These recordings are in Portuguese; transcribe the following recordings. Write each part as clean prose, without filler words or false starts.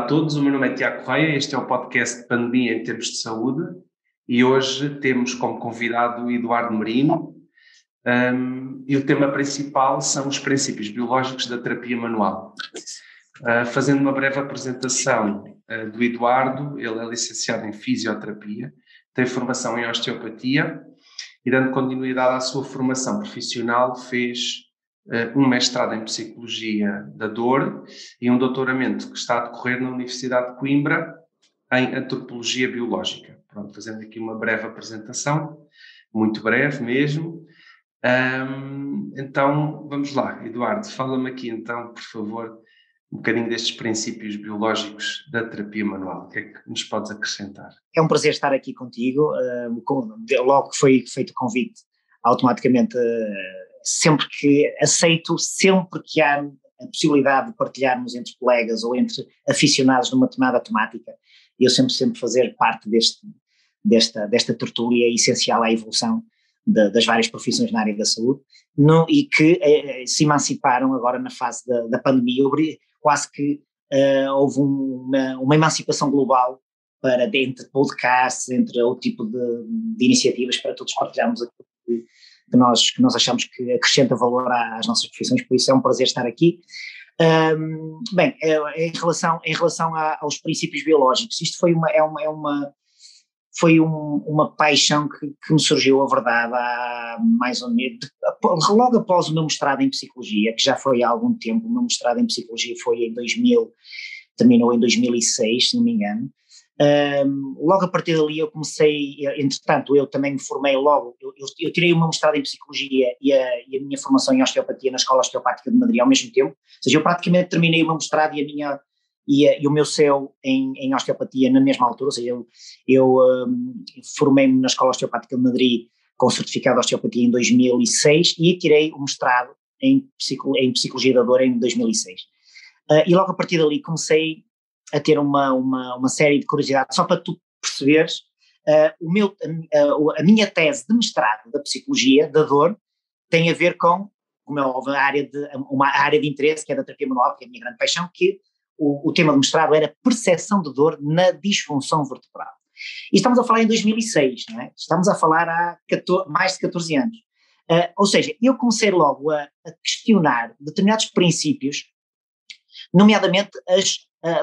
Olá a todos, o meu nome é Tiago Correia, este é o podcast de Pandemia em Termos de Saúde e hoje temos como convidado o Eduardo Merino e o tema principal são os princípios biológicos da terapia manual. Fazendo uma breve apresentação do Eduardo, ele é licenciado em Fisioterapia, tem formação em Osteopatia e, dando continuidade à sua formação profissional, fez um mestrado em Psicologia da Dor e um doutoramento que está a decorrer na Universidade de Coimbra em Antropologia Biológica. Pronto, fazendo aqui uma breve apresentação, muito breve mesmo. Então, vamos lá, Eduardo, fala-me aqui então, por favor, um bocadinho destes princípios biológicos da terapia manual. O que é que nos podes acrescentar? É um prazer estar aqui contigo. Logo que foi feito o convite, automaticamente, sempre que há a possibilidade de partilharmos entre colegas ou entre aficionados numa determinada temática, eu sempre fazer parte desta tertúlia essencial à evolução das várias profissões na área da saúde, e que se emanciparam agora na fase da pandemia. Quase que houve uma emancipação global entre podcasts, entre outro tipo de iniciativas para todos partilharmos aquilo que nós achamos que acrescenta valor às nossas profissões. Por isso é um prazer estar aqui. Bem, em relação aos princípios biológicos, isto foi uma paixão que me surgiu, a verdade, há mais ou menos, logo após o meu mestrado em Psicologia, que já foi há algum tempo. O meu mestrado em Psicologia foi em 2000, terminou em 2006, se não me engano. Logo a partir dali eu comecei, entretanto eu também me formei logo, eu tirei o meu mestrado em Psicologia e a minha formação em Osteopatia na Escola Osteopática de Madrid ao mesmo tempo. Ou seja, eu praticamente terminei o meu mestrado e o meu CEU em Osteopatia na mesma altura. Ou seja, eu formei-me na Escola Osteopática de Madrid com certificado de Osteopatia em 2006 e tirei o mestrado em Psicologia da Dor em 2006. E logo a partir dali comecei a ter uma série de curiosidades, só para tu perceberes. A minha tese de mestrado da Psicologia da Dor tem a ver com, como é óbvio, uma área de interesse, que é da terapia manual, que é a minha grande paixão, que o tema de mestrado era percepção de dor na disfunção vertebral. E estamos a falar em 2006, não é? Estamos a falar há mais de 14 anos. Ou seja, eu comecei logo a questionar determinados princípios, nomeadamente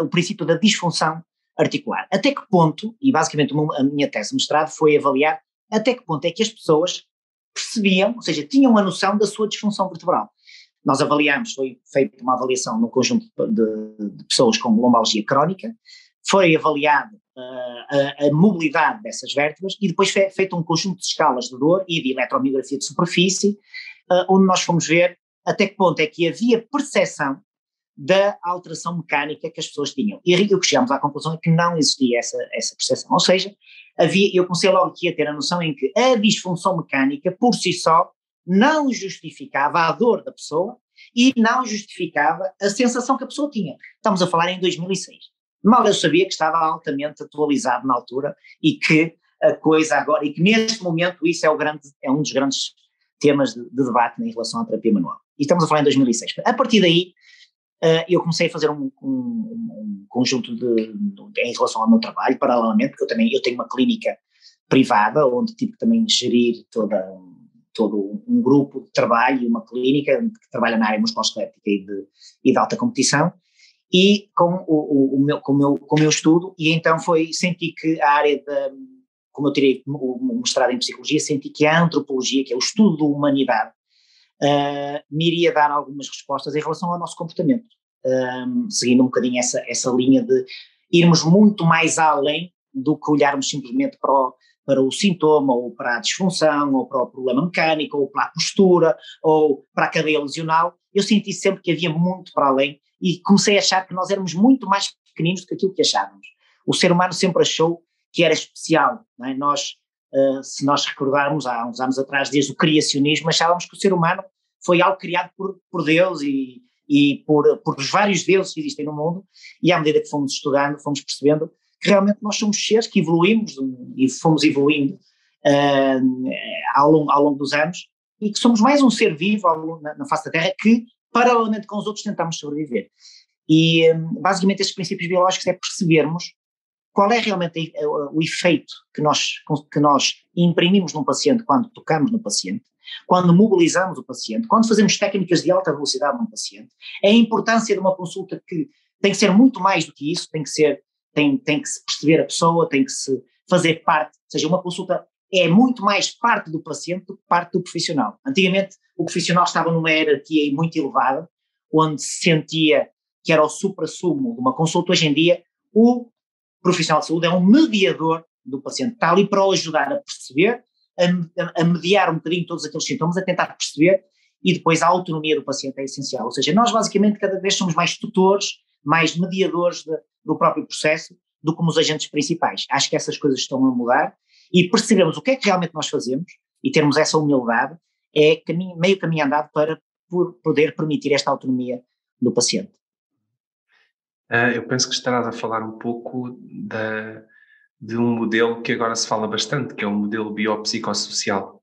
o princípio da disfunção articular. Até que ponto, e basicamente a minha tese de mestrado foi avaliar até que ponto é que as pessoas percebiam, ou seja, tinham uma noção da sua disfunção vertebral. Nós avaliámos, foi feita uma avaliação no conjunto de pessoas com lombalgia crónica, foi avaliado a mobilidade dessas vértebras e depois foi feito um conjunto de escalas de dor e de eletromiografia de superfície, onde nós fomos ver até que ponto é que havia percepção da alteração mecânica que as pessoas tinham. E o que chegamos à conclusão é que não existia essa percepção. Ou seja, eu comecei logo aqui a ter a noção em que a disfunção mecânica por si só não justificava a dor da pessoa e não justificava a sensação que a pessoa tinha. Estamos a falar em 2006. Mal eu sabia que estava altamente atualizado na altura e que a coisa agora, e que neste momento isso é um dos grandes temas de debate em relação à terapia manual. E estamos a falar em 2006. A partir daí, eu comecei a fazer um conjunto em relação ao meu trabalho, paralelamente, porque eu tenho uma clínica privada, onde tive também de gerir todo um grupo de trabalho, uma clínica que trabalha na área musculoesquelética e de alta competição, e com o meu estudo, e então senti que a área como eu tirei o mestrado em Psicologia, senti que a antropologia, que é o estudo da humanidade, me iria dar algumas respostas em relação ao nosso comportamento, seguindo um bocadinho essa linha de irmos muito mais além do que olharmos simplesmente para o sintoma, ou para a disfunção, ou para o problema mecânico, ou para a postura, ou para a cadeia lesional. Eu senti sempre que havia muito para além e comecei a achar que nós éramos muito mais pequeninos do que aquilo que achávamos. O ser humano sempre achou que era especial, não é? Se nós recordarmos há uns anos atrás, desde o criacionismo, achávamos que o ser humano foi algo criado por Deus e por os vários deuses que existem no mundo, e à medida que fomos estudando, fomos percebendo que realmente nós somos seres que evoluímos e fomos evoluindo ao longo dos anos, e que somos mais um ser vivo na face da Terra que, paralelamente com os outros, tentamos sobreviver. E basicamente esses princípios biológicos é percebermos qual é realmente o efeito que nós imprimimos num paciente quando tocamos no paciente, quando mobilizamos o paciente, quando fazemos técnicas de alta velocidade num paciente, a importância de uma consulta que tem que ser muito mais do que isso, tem que se perceber a pessoa, tem que se fazer parte, ou seja, uma consulta é muito mais parte do paciente do que parte do profissional. Antigamente o profissional estava numa hierarquia muito elevada, onde se sentia que era o supra-sumo de uma consulta. Hoje em dia o profissional de saúde é um mediador do paciente, está ali para o ajudar a perceber, a mediar um bocadinho todos aqueles sintomas, a tentar perceber, e depois a autonomia do paciente é essencial. Ou seja, nós basicamente cada vez somos mais tutores, mais mediadores do próprio processo do que os agentes principais. Acho que essas coisas estão a mudar e percebemos o que é que realmente nós fazemos e termos essa humildade é meio caminho andado para poder permitir esta autonomia do paciente. Eu penso que estarás a falar um pouco de um modelo que agora se fala bastante, que é o modelo biopsicossocial.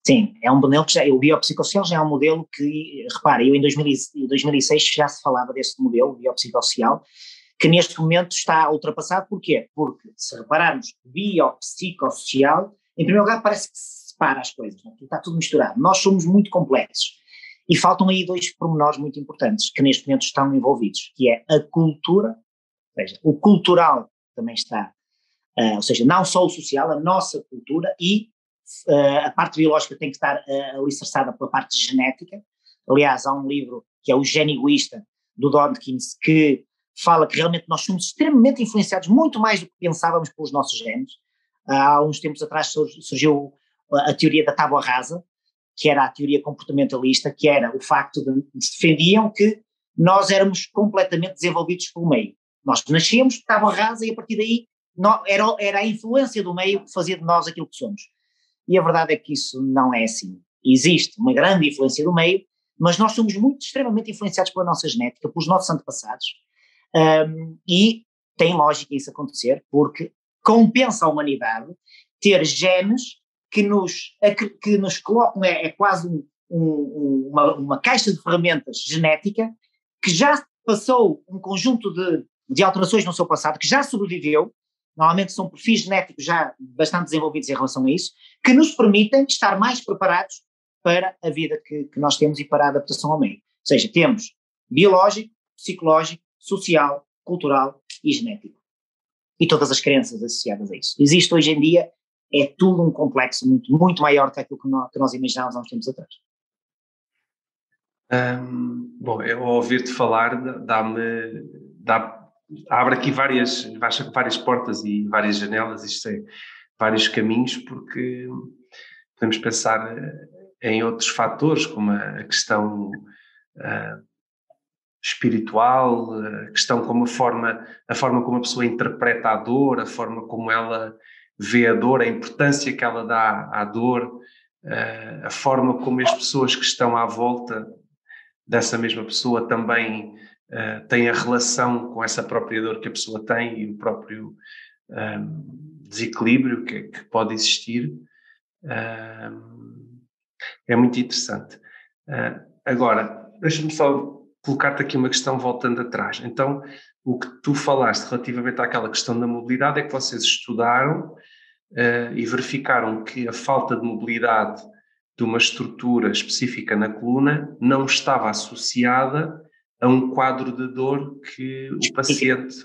Sim, é um modelo que o biopsicossocial já é um modelo que, repara, em 2006 já se falava desse modelo biopsicossocial, que neste momento está ultrapassado. Porquê? Porque, se repararmos, biopsicossocial, em primeiro lugar parece que se separa as coisas, não? Está tudo misturado. Nós somos muito complexos. E faltam aí dois pormenores muito importantes que neste momento estão envolvidos, que é a cultura, ou seja, o cultural também está, ou seja, não só o social, a nossa cultura, e a parte biológica tem que estar alicerçada pela parte genética. Aliás, há um livro que é O Gene Egoísta, do Dawkins, que fala que realmente nós somos extremamente influenciados, muito mais do que pensávamos, pelos nossos genes. Há uns tempos atrás surgiu a teoria da tábua rasa, que era a teoria comportamentalista, que era o facto de defendiam que nós éramos completamente desenvolvidos pelo meio. Nós nascíamos, tábua rasa, e a partir daí era a influência do meio que fazia de nós aquilo que somos. E a verdade é que isso não é assim. Existe uma grande influência do meio, mas nós somos extremamente influenciados pela nossa genética, pelos nossos antepassados, e tem lógica isso acontecer, porque compensa a humanidade ter genes que nos colocam, é quase uma caixa de ferramentas genética que já passou um conjunto de alterações no seu passado, que já sobreviveu. Normalmente são perfis genéticos já bastante desenvolvidos em relação a isso, que nos permitem estar mais preparados para a vida que nós temos e para a adaptação ao meio. Ou seja, temos biológico, psicológico, social, cultural e genético. E todas as crenças associadas a isso. Existe hoje em dia, é tudo um complexo muito, muito maior do que aquilo que nós imaginávamos há uns tempos atrás. Bom, eu ao ouvir-te falar abre aqui várias portas e várias janelas, isto é, vários caminhos, porque podemos pensar em outros fatores, como a questão espiritual, a questão como a forma como a pessoa interpreta a dor, a forma como ela vê a dor, a importância que ela dá à dor, a forma como as pessoas que estão à volta dessa mesma pessoa também têm a relação com essa própria dor que a pessoa tem e o próprio desequilíbrio que pode existir. É muito interessante. Agora, deixa-me só colocar-te aqui uma questão voltando atrás. Então, o que tu falaste relativamente àquela questão da mobilidade é que vocês estudaram e verificaram que a falta de mobilidade de uma estrutura específica na coluna não estava associada a um quadro de dor que o paciente...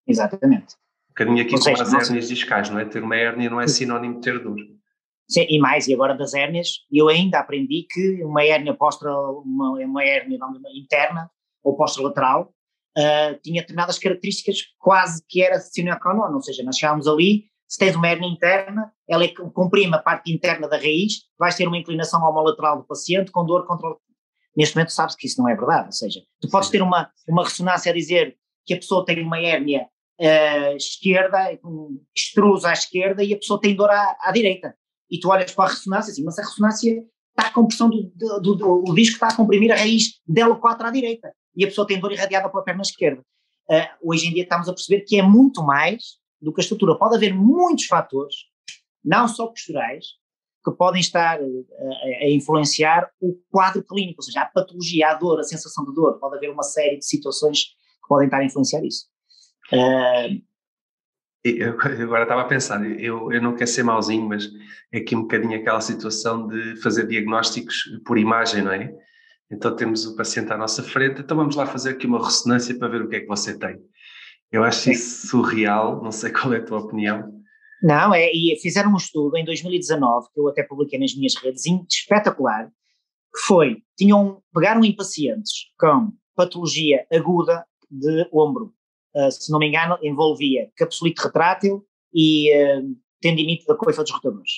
Exatamente. Um bocadinho aqui com as hérnias discais, não é? Ter uma hérnia não é sinónimo de ter dor. Sim, e mais, e agora das hérnias, eu ainda aprendi que uma hérnia uma hérnia interna ou posterolateral tinha determinadas características quase que era sine qua non, ou seja, nós chegámos ali, se tens uma hérnia interna, ela comprime a parte interna da raiz, vais ter uma inclinação homolateral do paciente com dor controlada. Neste momento sabes que isso não é verdade, ou seja, tu podes ter uma ressonância a dizer que a pessoa tem uma hérnia esquerda, extrusa à esquerda, e a pessoa tem dor à direita. E tu olhas para a ressonância assim, mas a ressonância está com pressão o disco está a comprimir a raiz L4 à direita, e a pessoa tem dor irradiada pela perna esquerda. Hoje em dia estamos a perceber que é muito mais do que a estrutura. Pode haver muitos fatores, não só posturais, que podem estar a influenciar o quadro clínico, ou seja, a patologia, a dor, a sensação de dor. Pode haver uma série de situações que podem estar a influenciar isso. Eu agora estava a pensar, eu não quero ser mauzinho, mas é aqui um bocadinho aquela situação de fazer diagnósticos por imagem, não é? Então temos o paciente à nossa frente, então vamos lá fazer aqui uma ressonância para ver o que é que você tem. Eu acho isso surreal, não sei qual é a tua opinião. Não, e fizeram um estudo em 2019, que eu até publiquei nas minhas redes, espetacular, que foi, pegaram em pacientes com patologia aguda de ombro, se não me engano, envolvia capsulite retrátil e tendinite da coifa dos rotadores.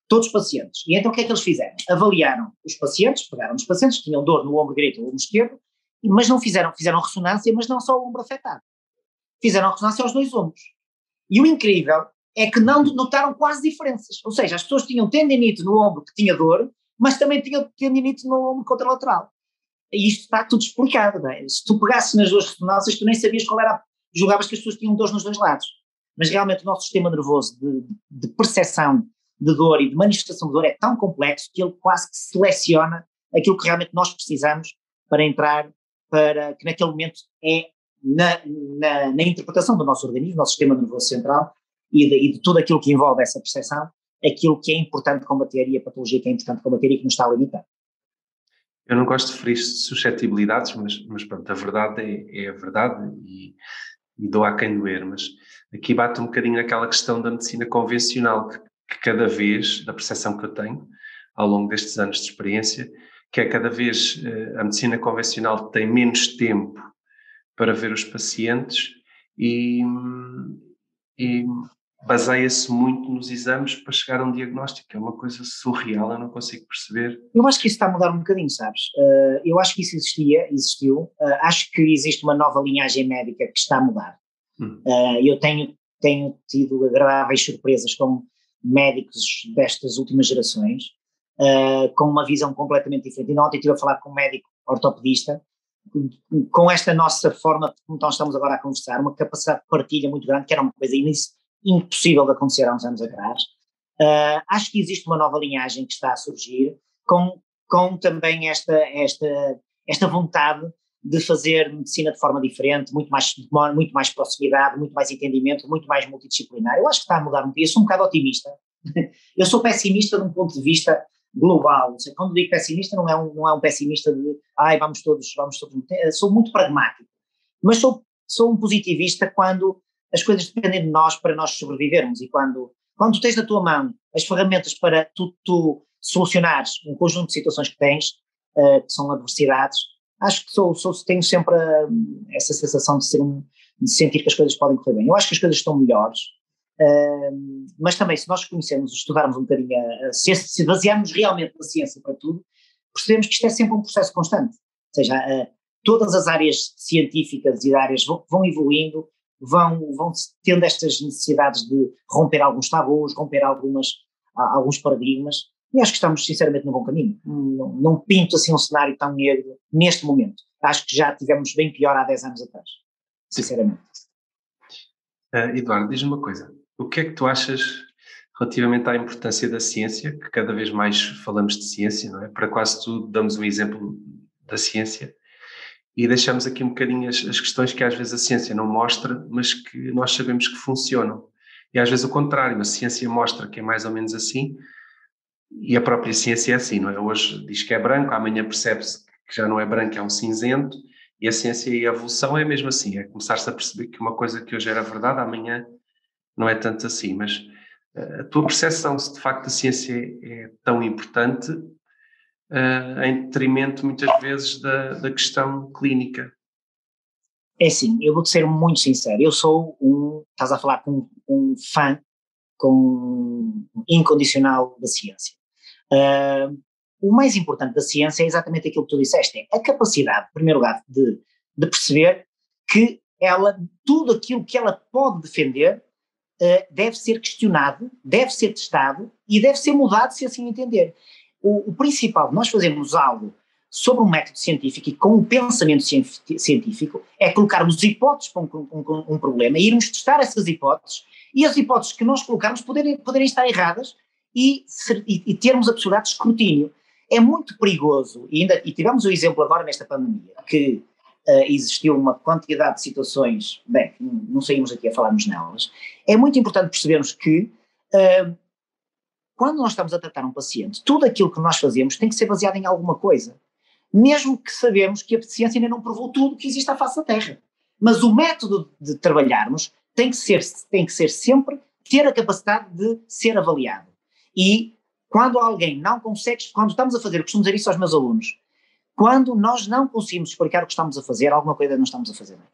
Todos os pacientes. E então o que é que eles fizeram? Avaliaram os pacientes, pegaram os pacientes que tinham dor no ombro direito ou no ombro esquerdo, mas não fizeram ressonância, mas não só o ombro afetado. Fizeram ressonância aos dois ombros. E o incrível é que não notaram quase diferenças. Ou seja, as pessoas tinham tendinite no ombro que tinha dor, mas também tinham tendinite no ombro contralateral. E isto está tudo explicado, não é? Se tu pegasses nas duas ressonâncias, tu nem sabias qual era, julgavas que as pessoas tinham dores nos dois lados. Mas realmente o nosso sistema nervoso de percepção de dor e de manifestação de dor é tão complexo que ele quase que seleciona aquilo que realmente nós precisamos para entrar, para que naquele momento é na interpretação do nosso organismo, do nosso sistema nervoso central e de tudo aquilo que envolve essa percepção, aquilo que é importante combater e a patologia que é importante combater e que nos está a limitar. Eu não gosto de referir suscetibilidades, mas pronto, a verdade é a verdade e dou a quem doer, mas aqui bate um bocadinho naquela questão da medicina convencional, que cada vez, da percepção que eu tenho ao longo destes anos de experiência, que é cada vez a medicina convencional tem menos tempo para ver os pacientes e baseia-se muito nos exames para chegar a um diagnóstico, é uma coisa surreal, eu não consigo perceber. Eu acho que isso está a mudar um bocadinho, sabes? Eu acho que isso existiu, acho que existe uma nova linhagem médica que está a mudar. Eu tenho tido agradáveis surpresas com médicos destas últimas gerações, com uma visão completamente diferente. E ontem estive a falar com um médico ortopedista, com esta nossa forma, como nós estamos agora a conversar, uma capacidade de partilha muito grande, que era uma coisa impossível de acontecer há uns anos atrás. Acho que existe uma nova linhagem que está a surgir, com também esta vontade de fazer medicina de forma diferente, muito mais proximidade, muito mais entendimento, muito mais multidisciplinar. Eu acho que está a mudar muito. Eu sou um bocado otimista. Eu sou pessimista de um ponto de vista global. Ou seja, quando digo pessimista, não é um pessimista de vamos todos. Sou muito pragmático. Mas sou um positivista quando as coisas dependem de nós para nós sobrevivermos. E quando tens na tua mão as ferramentas para tu solucionares um conjunto de situações que tens, que são adversidades, acho que tenho sempre essa sensação de sentir que as coisas podem correr bem. Eu acho que as coisas estão melhores, mas também se nós conhecermos, estudarmos um bocadinho, se basearmos realmente na ciência para tudo, percebemos que isto é sempre um processo constante. Ou seja, todas as áreas científicas e áreas vão evoluindo, vão tendo estas necessidades de romper alguns tabus, romper alguns paradigmas, e acho que estamos sinceramente no bom caminho. Não pinto assim um cenário tão negro neste momento. Acho que já tivemos bem pior há 10 anos atrás, sinceramente. Eduardo, diz-me uma coisa, o que é que tu achas relativamente à importância da ciência, que cada vez mais falamos de ciência, não é? Para quase tudo damos um exemplo da ciência, e deixamos aqui um bocadinho as questões que às vezes a ciência não mostra, mas que nós sabemos que funcionam. E às vezes o contrário, a ciência mostra que é mais ou menos assim, e a própria ciência é assim, não é? Hoje diz que é branco, amanhã percebe-se que já não é branco, é um cinzento, e a ciência e a evolução é mesmo assim, é começar-se a perceber que uma coisa que hoje era verdade, amanhã não é tanto assim. Mas a tua percepção se de facto a ciência é tão importante, em detrimento muitas vezes da questão clínica? É assim, eu vou-te ser muito sincero, eu sou estás a falar com um fã incondicional da ciência. O mais importante da ciência é exatamente aquilo que tu disseste, é a capacidade, em primeiro lugar, de perceber que tudo aquilo que ela pode defender deve ser questionado, deve ser testado e deve ser mudado se assim entender. O principal, nós fazemos algo sobre um método científico e com o pensamento científico, é colocarmos hipóteses para um problema, irmos testar essas hipóteses e as hipóteses que nós colocarmos poderem estar erradas e termos a possibilidade de escrutínio. É muito perigoso, e tivemos o exemplo agora nesta pandemia, que existiu uma quantidade de situações, bem, não saímos aqui a falarmos nelas. É muito importante percebermos que quando nós estamos a tratar um paciente, tudo aquilo que nós fazemos tem que ser baseado em alguma coisa, mesmo que sabemos que a ciência ainda não provou tudo que existe à face da Terra. Mas o método de trabalharmos tem que ser sempre ter a capacidade de ser avaliado. E quando alguém não consegue, quando estamos a fazer, eu costumo dizer isso aos meus alunos, quando nós não conseguimos explicar o que estamos a fazer, alguma coisa não estamos a fazer bem.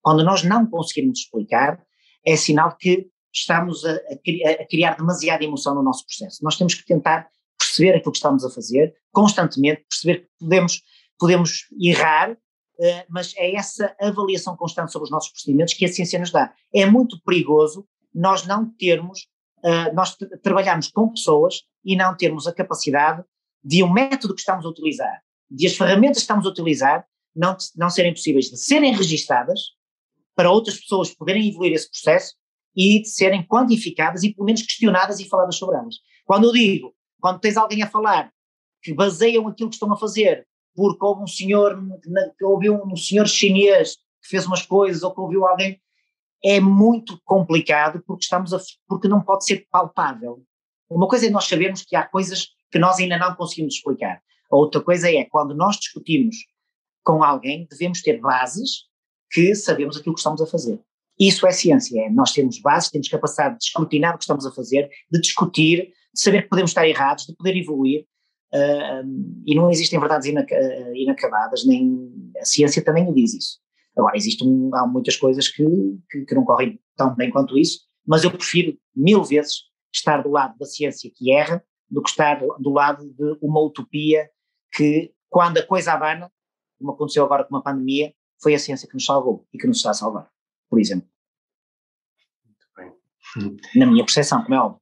Quando nós não conseguimos explicar, é sinal que estamos a criar demasiada emoção no nosso processo. Nós temos que tentar perceber aquilo que estamos a fazer constantemente, perceber que podemos errar, mas é essa avaliação constante sobre os nossos procedimentos que a ciência nos dá. É muito perigoso nós não termos, nós trabalharmos com pessoas e não termos a capacidade de um método que estamos a utilizar, de as ferramentas que estamos a utilizar, não serem possíveis de serem registadas para outras pessoas poderem evoluir esse processo e de serem quantificadas e pelo menos questionadas e faladas sobre elas. Quando tens alguém a falar que baseiam aquilo que estão a fazer porque houve um senhor, que ouviu um senhor chinês que fez umas coisas ou que ouviu alguém, é muito complicado porque não pode ser palpável. Uma coisa é nós sabermos que há coisas que nós ainda não conseguimos explicar. A outra coisa é, quando nós discutimos com alguém, devemos ter bases que sabemos aquilo que estamos a fazer. Isso é ciência, nós temos bases, temos capacidade de escrutinar o que estamos a fazer, de discutir, de saber que podemos estar errados, de poder evoluir, e não existem verdades inacabadas, nem a ciência também diz isso. Agora, há muitas coisas que não correm tão bem quanto isso, mas eu prefiro 1000 vezes estar do lado da ciência que erra do que estar do lado de uma utopia que, quando a coisa abana, como aconteceu agora com uma pandemia, foi a ciência que nos salvou e que nos está a salvar, por exemplo. Muito bem. Na minha percepção, como é óbvio.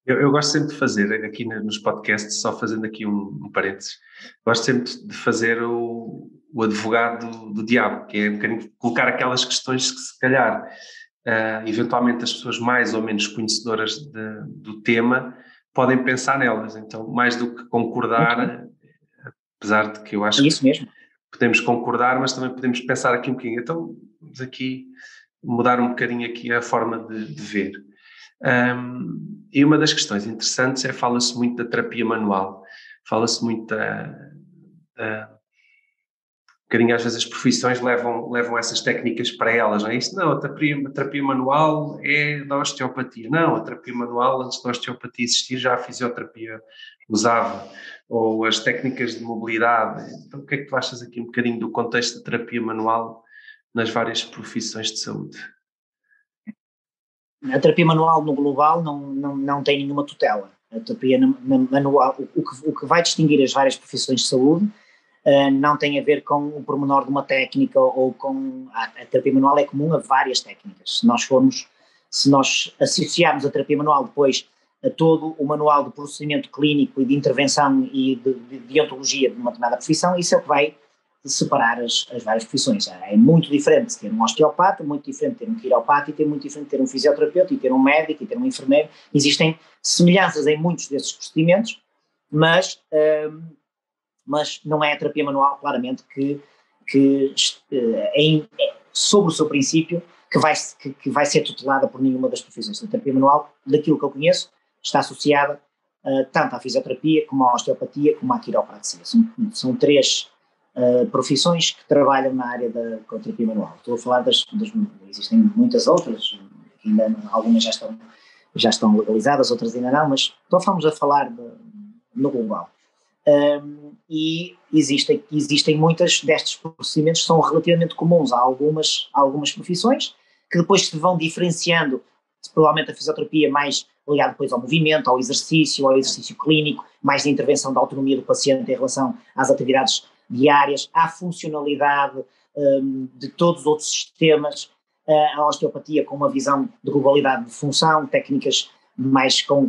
Eu gosto sempre de fazer, aqui nos podcasts, só fazendo aqui um parênteses, gosto sempre de fazer o advogado do diabo, que é um bocadinho colocar aquelas questões que se calhar, eventualmente as pessoas mais ou menos conhecedoras do tema podem pensar nelas, então mais do que concordar, apesar de que eu acho isso mesmo. Que podemos concordar, mas também podemos pensar aqui um bocadinho, então vamos aqui mudar um bocadinho aqui a forma de ver. E uma das questões interessantes fala-se muito da terapia manual, fala-se muito um bocadinho às vezes as profissões levam essas técnicas para elas, não é isso? Não, a terapia manual é da osteopatia. Não, a terapia manual, antes da osteopatia existir, já a fisioterapia usava, ou as técnicas de mobilidade. Então o que é que tu achas aqui um bocadinho do contexto da terapia manual nas várias profissões de saúde? A terapia manual no global não tem nenhuma tutela. A terapia manual, o que vai distinguir as várias profissões de saúde não tem a ver com o pormenor de uma técnica ou com... A terapia manual é comum a várias técnicas. Se nós associarmos a terapia manual depois a todo o manual de procedimento clínico e de intervenção e de deontologia de uma determinada profissão, isso é o que vai separar as várias profissões. É muito diferente ter um osteopata, muito diferente ter um quiropata, e muito diferente ter um fisioterapeuta, e ter um médico, e ter um enfermeiro. Existem semelhanças em muitos desses procedimentos, mas não é a terapia manual, claramente, sobre o seu princípio, que vai ser tutelada por nenhuma das profissões. A terapia manual, daquilo que eu conheço, está associada tanto à fisioterapia, como à osteopatia, como à quiropraxia. São três profissões que trabalham na área da terapia manual. Estou a falar existem muitas outras, ainda algumas já estão legalizadas, outras ainda não, mas estamos a falar no global. E existem muitas destes procedimentos que são relativamente comuns a algumas profissões, que depois se vão diferenciando, provavelmente a fisioterapia mais ligada depois ao movimento, ao exercício clínico, mais de intervenção da autonomia do paciente em relação às atividades diárias, à funcionalidade de todos os outros sistemas, a osteopatia com uma visão de globalidade de função, técnicas mais com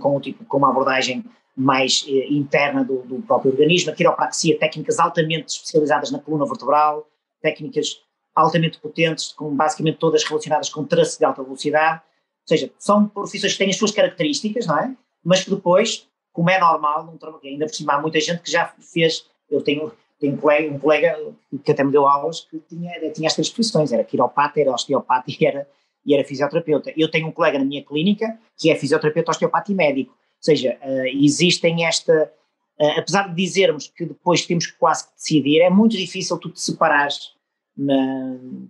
uma abordagem mais interna do próprio organismo, a quiropraxia, técnicas altamente especializadas na coluna vertebral, técnicas altamente potentes, basicamente todas relacionadas com traço de alta velocidade, ou seja, são profissões que têm as suas características, não é? mas que depois, como é normal, ainda por cima há muita gente que já fez, eu tenho um colega que até me deu aulas que tinha as três profissões, era quiropata, era osteopata e era fisioterapeuta. Eu tenho um colega na minha clínica que é fisioterapeuta, osteopata e médico, ou seja, existem apesar de dizermos que depois temos que quase que decidir, é muito difícil tu te separares,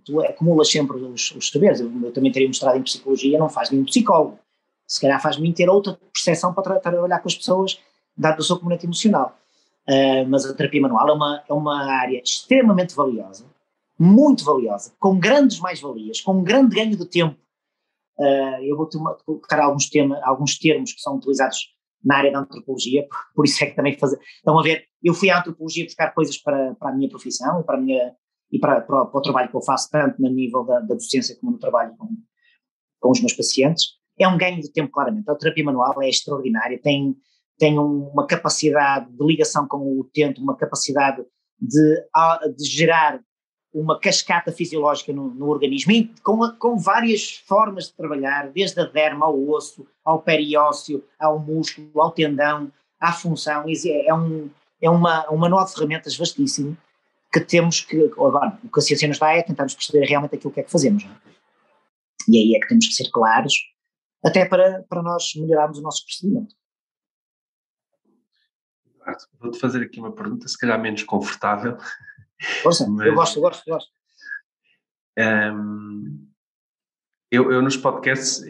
tu acumulas sempre os saberes. Eu também teria mostrado em psicologia, não faz nenhum psicólogo, se calhar faz-me ter outra percepção para trabalhar com as pessoas, dado o seu componente emocional. Mas a terapia manual é uma área extremamente valiosa, muito valiosa, com grandes mais-valias, com um grande ganho de tempo. Eu vou colocar alguns termos que são utilizados na área da antropologia, por isso é que também estão a ver, eu fui à antropologia buscar coisas para a minha profissão e para o trabalho que eu faço, tanto no nível da docência como no trabalho com os meus pacientes. É um ganho de tempo, claramente. A terapia manual é extraordinária, tem uma capacidade de ligação com o utente, uma capacidade de gerar uma cascata fisiológica no organismo, e com várias formas de trabalhar, desde a derma ao osso, ao periósteo, ao músculo, ao tendão, à função. É um manual de ferramentas vastíssimo que temos que, agora, o que a ciência nos dá é tentarmos perceber realmente aquilo que é que fazemos. Não é? E aí é que temos que ser claros, até para nós melhorarmos o nosso procedimento. Vou-te fazer aqui uma pergunta, se calhar menos confortável. Força, mas, eu gosto. Eu nos podcasts,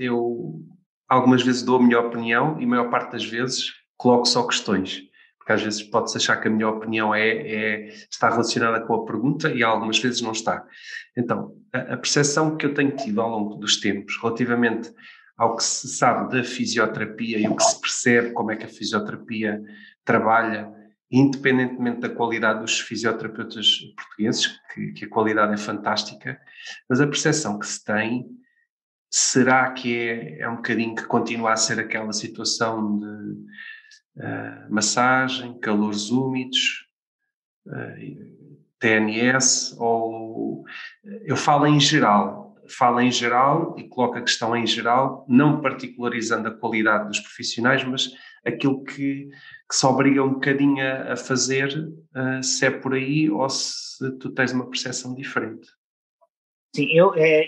algumas vezes dou a minha opinião e a maior parte das vezes coloco só questões, porque às vezes pode-se achar que a minha opinião está relacionada com a pergunta e algumas vezes não está. Então, a percepção que eu tenho tido ao longo dos tempos relativamente ao que se sabe da fisioterapia e o que se percebe como é que a fisioterapia trabalha, independentemente da qualidade dos fisioterapeutas portugueses, que a qualidade é fantástica, mas a percepção que se tem, será que é um bocadinho que continua a ser aquela situação de massagem, calores úmidos, TNS, ou eu falo em geral e coloco a questão em geral, não particularizando a qualidade dos profissionais, mas aquilo que se obriga um bocadinho a fazer, se é por aí ou se tu tens uma percepção diferente. Sim,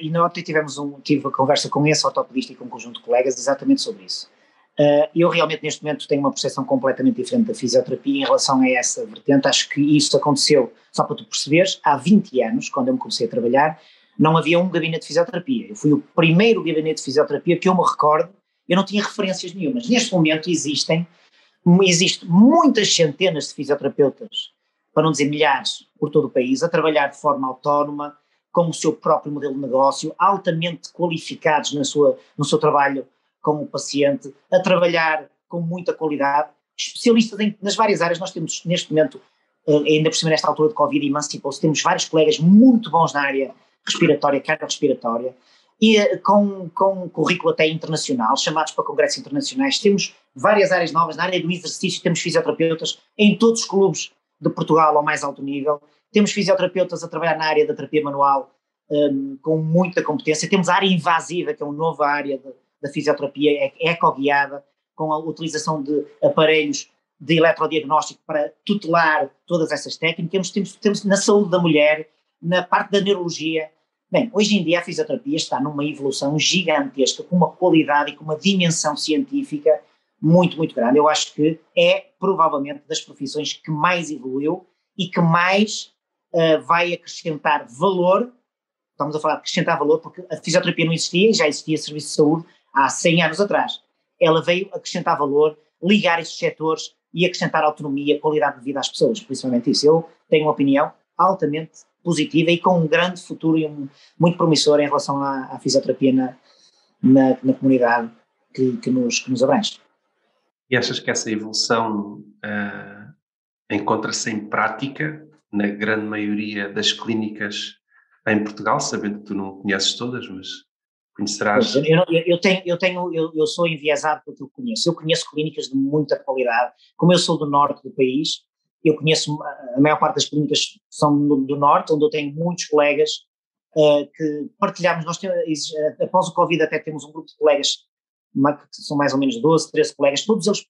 e na ontem tive a conversa com esse ortopedista e com um conjunto de colegas exatamente sobre isso. Eu realmente neste momento tenho uma percepção completamente diferente da fisioterapia em relação a essa vertente. Acho que isso aconteceu, só para tu perceberes, há 20 anos, quando eu me comecei a trabalhar, não havia um gabinete de fisioterapia. Eu fui o primeiro gabinete de fisioterapia que eu me recordo, eu não tinha referências nenhumas. Neste momento existem muitas centenas de fisioterapeutas, para não dizer milhares, por todo o país, a trabalhar de forma autónoma, com o seu próprio modelo de negócio, altamente qualificados no seu trabalho com o paciente, a trabalhar com muita qualidade, especialistas nas várias áreas. Nós temos neste momento, ainda por cima nesta altura de Covid, emancipou-se, temos vários colegas muito bons na área respiratória, cardiorrespiratória, e com currículo até internacional, chamados para congressos internacionais. Temos várias áreas novas na área do exercício, temos fisioterapeutas em todos os clubes de Portugal ao mais alto nível, temos fisioterapeutas a trabalhar na área da terapia manual com muita competência, temos a área invasiva, que é uma nova área da fisioterapia ecoguiada, com a utilização de aparelhos de eletrodiagnóstico para tutelar todas essas técnicas. Temos na saúde da mulher, na parte da neurologia. Bem, hoje em dia a fisioterapia está numa evolução gigantesca, com uma qualidade e com uma dimensão científica muito, muito grande. Eu acho que é provavelmente das profissões que mais evoluiu e que mais vai acrescentar valor. Estamos a falar de acrescentar valor porque a fisioterapia não existia, já existia serviço de saúde há 100 anos atrás. Ela veio acrescentar valor, ligar esses setores e acrescentar autonomia, qualidade de vida às pessoas, principalmente isso. Eu tenho uma opinião altamente positiva e com um grande futuro e muito promissor em relação à fisioterapia na comunidade que nos abrange. E achas que essa evolução encontra-se em prática na grande maioria das clínicas em Portugal, sabendo que tu não conheces todas, mas conhecerás? Eu sou enviesado por aquilo que conheço. Eu conheço clínicas de muita qualidade. Como eu sou do norte do país, eu conheço, a maior parte das clínicas são do norte, onde eu tenho muitos colegas que partilhamos. Após o Covid até temos um grupo de colegas são mais ou menos 12, 13 colegas, todos eles,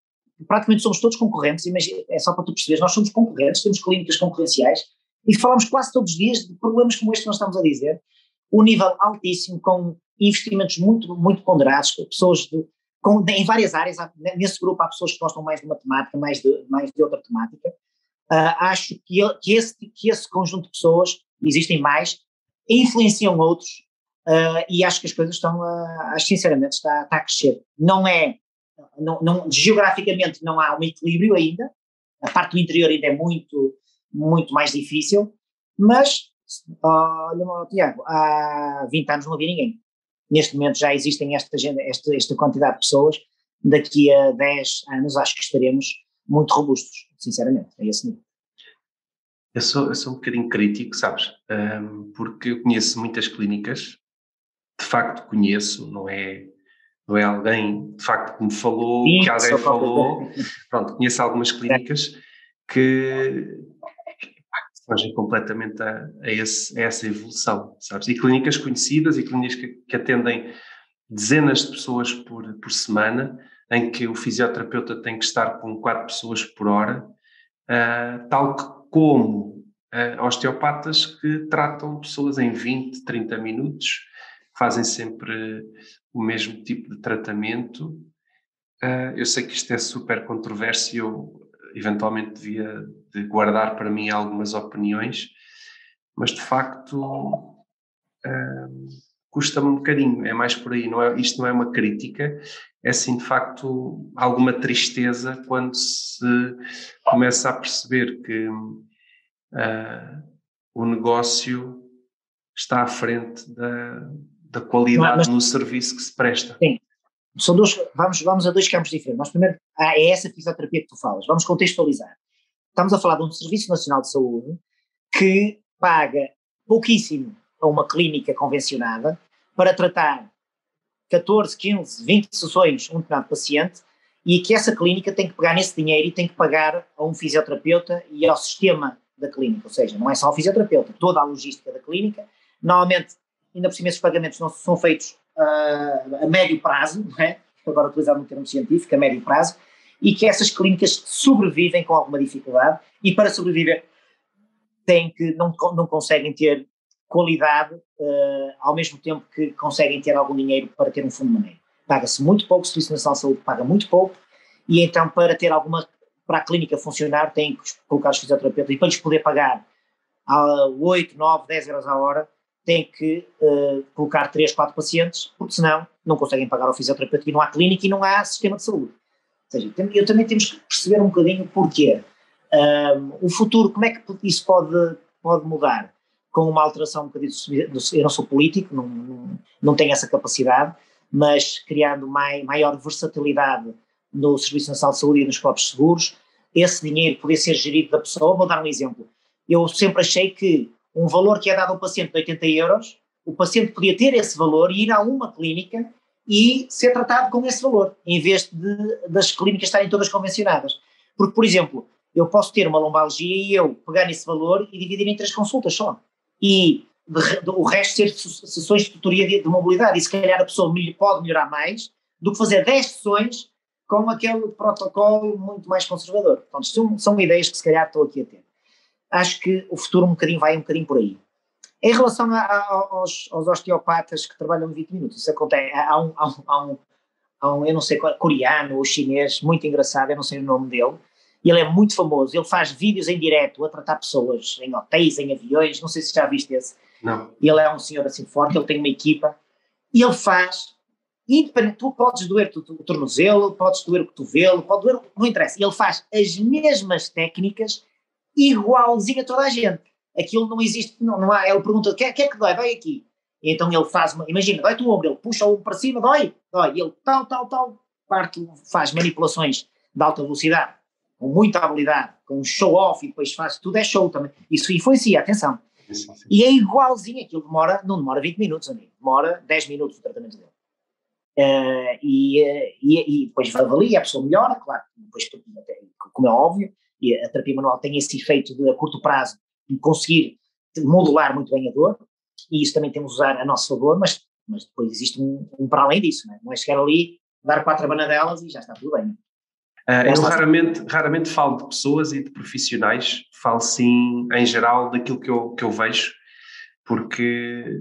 praticamente somos todos concorrentes, imagina, é só para tu perceberes, nós somos concorrentes, temos clínicas concorrenciais e falamos quase todos os dias de problemas como este que nós estamos a dizer, um nível altíssimo, com investimentos muito, muito ponderados, pessoas em várias áreas. Nesse grupo há pessoas que gostam mais de matemática, mais de outra temática. Acho que esse conjunto de pessoas, existem mais, influenciam outros, e acho que as coisas acho sinceramente está a crescer. Geograficamente não há um equilíbrio ainda, a parte do interior ainda é muito, muito mais difícil, mas, olha, Tiago, há 20 anos não havia ninguém. Neste momento já existem esta quantidade de pessoas, daqui a 10 anos acho que estaremos muito robustos, sinceramente, a esse nível. Eu sou um bocadinho crítico, sabes, porque eu conheço muitas clínicas, de facto conheço, não é alguém de facto que me falou, sim, que alguém falou, pronto, conheço algumas clínicas que fogem completamente a essa evolução, sabes, e clínicas conhecidas e clínicas que atendem dezenas de pessoas por semana, em que o fisioterapeuta tem que estar com 4 pessoas por hora, tal como osteopatas que tratam pessoas em 20, 30 minutos, fazem sempre o mesmo tipo de tratamento. Eu sei que isto é super controverso e eu eventualmente devia de guardar para mim algumas opiniões, mas de facto custa-me um bocadinho, é mais por aí, isto não é uma crítica, é sim de facto alguma tristeza quando se começa a perceber que o negócio está à frente da qualidade no serviço que se presta. Sim, vamos a 2 campos diferentes. Nós primeiro, é essa fisioterapia que tu falas, vamos contextualizar. Estamos a falar de um Serviço Nacional de Saúde que paga pouquíssimo a uma clínica convencionada para tratar 14, 15, 20 sessões um determinado paciente, e que essa clínica tem que pegar nesse dinheiro e tem que pagar a um fisioterapeuta e ao sistema da clínica, ou seja, não é só o fisioterapeuta, toda a logística da clínica. Normalmente, ainda por cima, esses pagamentos não são feitos a médio prazo, não é? Agora utilizado um termo científico, a médio prazo, e que essas clínicas sobrevivem com alguma dificuldade, e para sobreviver não conseguem ter qualidade, ao mesmo tempo que conseguem ter algum dinheiro para ter um fundo de maneiro. Paga-se muito pouco, o Serviço Nacional de Saúde paga muito pouco, e então para a clínica funcionar tem que colocar os fisioterapeutas, e para lhes poder pagar a 8, 9, 10 euros a hora, tem que colocar 3, 4 pacientes, porque senão não conseguem pagar ao fisioterapeuta, e não há clínica e não há sistema de saúde. Ou seja, também temos que perceber um bocadinho porquê. O futuro, como é que isso pode mudar? Com uma alteração um bocadinho, eu não sou político, não tenho essa capacidade, mas criando maior versatilidade no Serviço Nacional de Saúde e nos próprios seguros, esse dinheiro poder ser gerido da pessoa. Vou dar um exemplo. Eu sempre achei que um valor que é dado ao paciente de 80 euros, o paciente podia ter esse valor e ir a uma clínica e ser tratado com esse valor, em vez das clínicas estarem todas convencionadas. Porque, por exemplo, eu posso ter uma lombalgia e eu pegar nesse valor e dividir em 3 consultas só. E o resto ser sessões de tutoria de mobilidade, e se calhar a pessoa pode melhorar mais do que fazer 10 sessões com aquele protocolo muito mais conservador. Portanto, são ideias que se calhar estou aqui a ter. Acho que o futuro vai um bocadinho por aí. Em relação aos osteopatas que trabalham 20 minutos, isso acontece. Há um, eu não sei qual, coreano ou chinês, muito engraçado, eu não sei o nome dele, e ele é muito famoso, ele faz vídeos em direto a tratar pessoas em hotéis, em aviões, não sei se já viste esse. Não. Ele é um senhor assim forte, ele tem uma equipa, e ele faz, independente, tu podes doer o tornozelo, podes doer o cotovelo, pode doer, não interessa, ele faz as mesmas técnicas igualzinho a toda a gente. Aquilo não existe, não há, ele pergunta, o que é que dói? Dói aqui. E então ele faz, imagina, dói-te o ombro, ele puxa o ombro para cima, dói, e ele tal, faz manipulações de alta velocidade, com muita habilidade, com um show-off, e depois faz, tudo é show também. Isso influencia, atenção. Sim. E é igualzinho, aquilo não demora 20 minutos, amigo, demora 10 minutos o tratamento dele. E depois avalia, a pessoa melhora, claro, depois, como é óbvio, e a terapia manual tem esse efeito de, a curto prazo, de conseguir modular muito bem a dor, e isso também temos de usar a nosso favor, mas depois existe um para além disso, não é chegar ali, dar 4 abanadelas e já está tudo bem. Eu raramente falo de pessoas e de profissionais, falo sim, em geral, daquilo que eu vejo, porque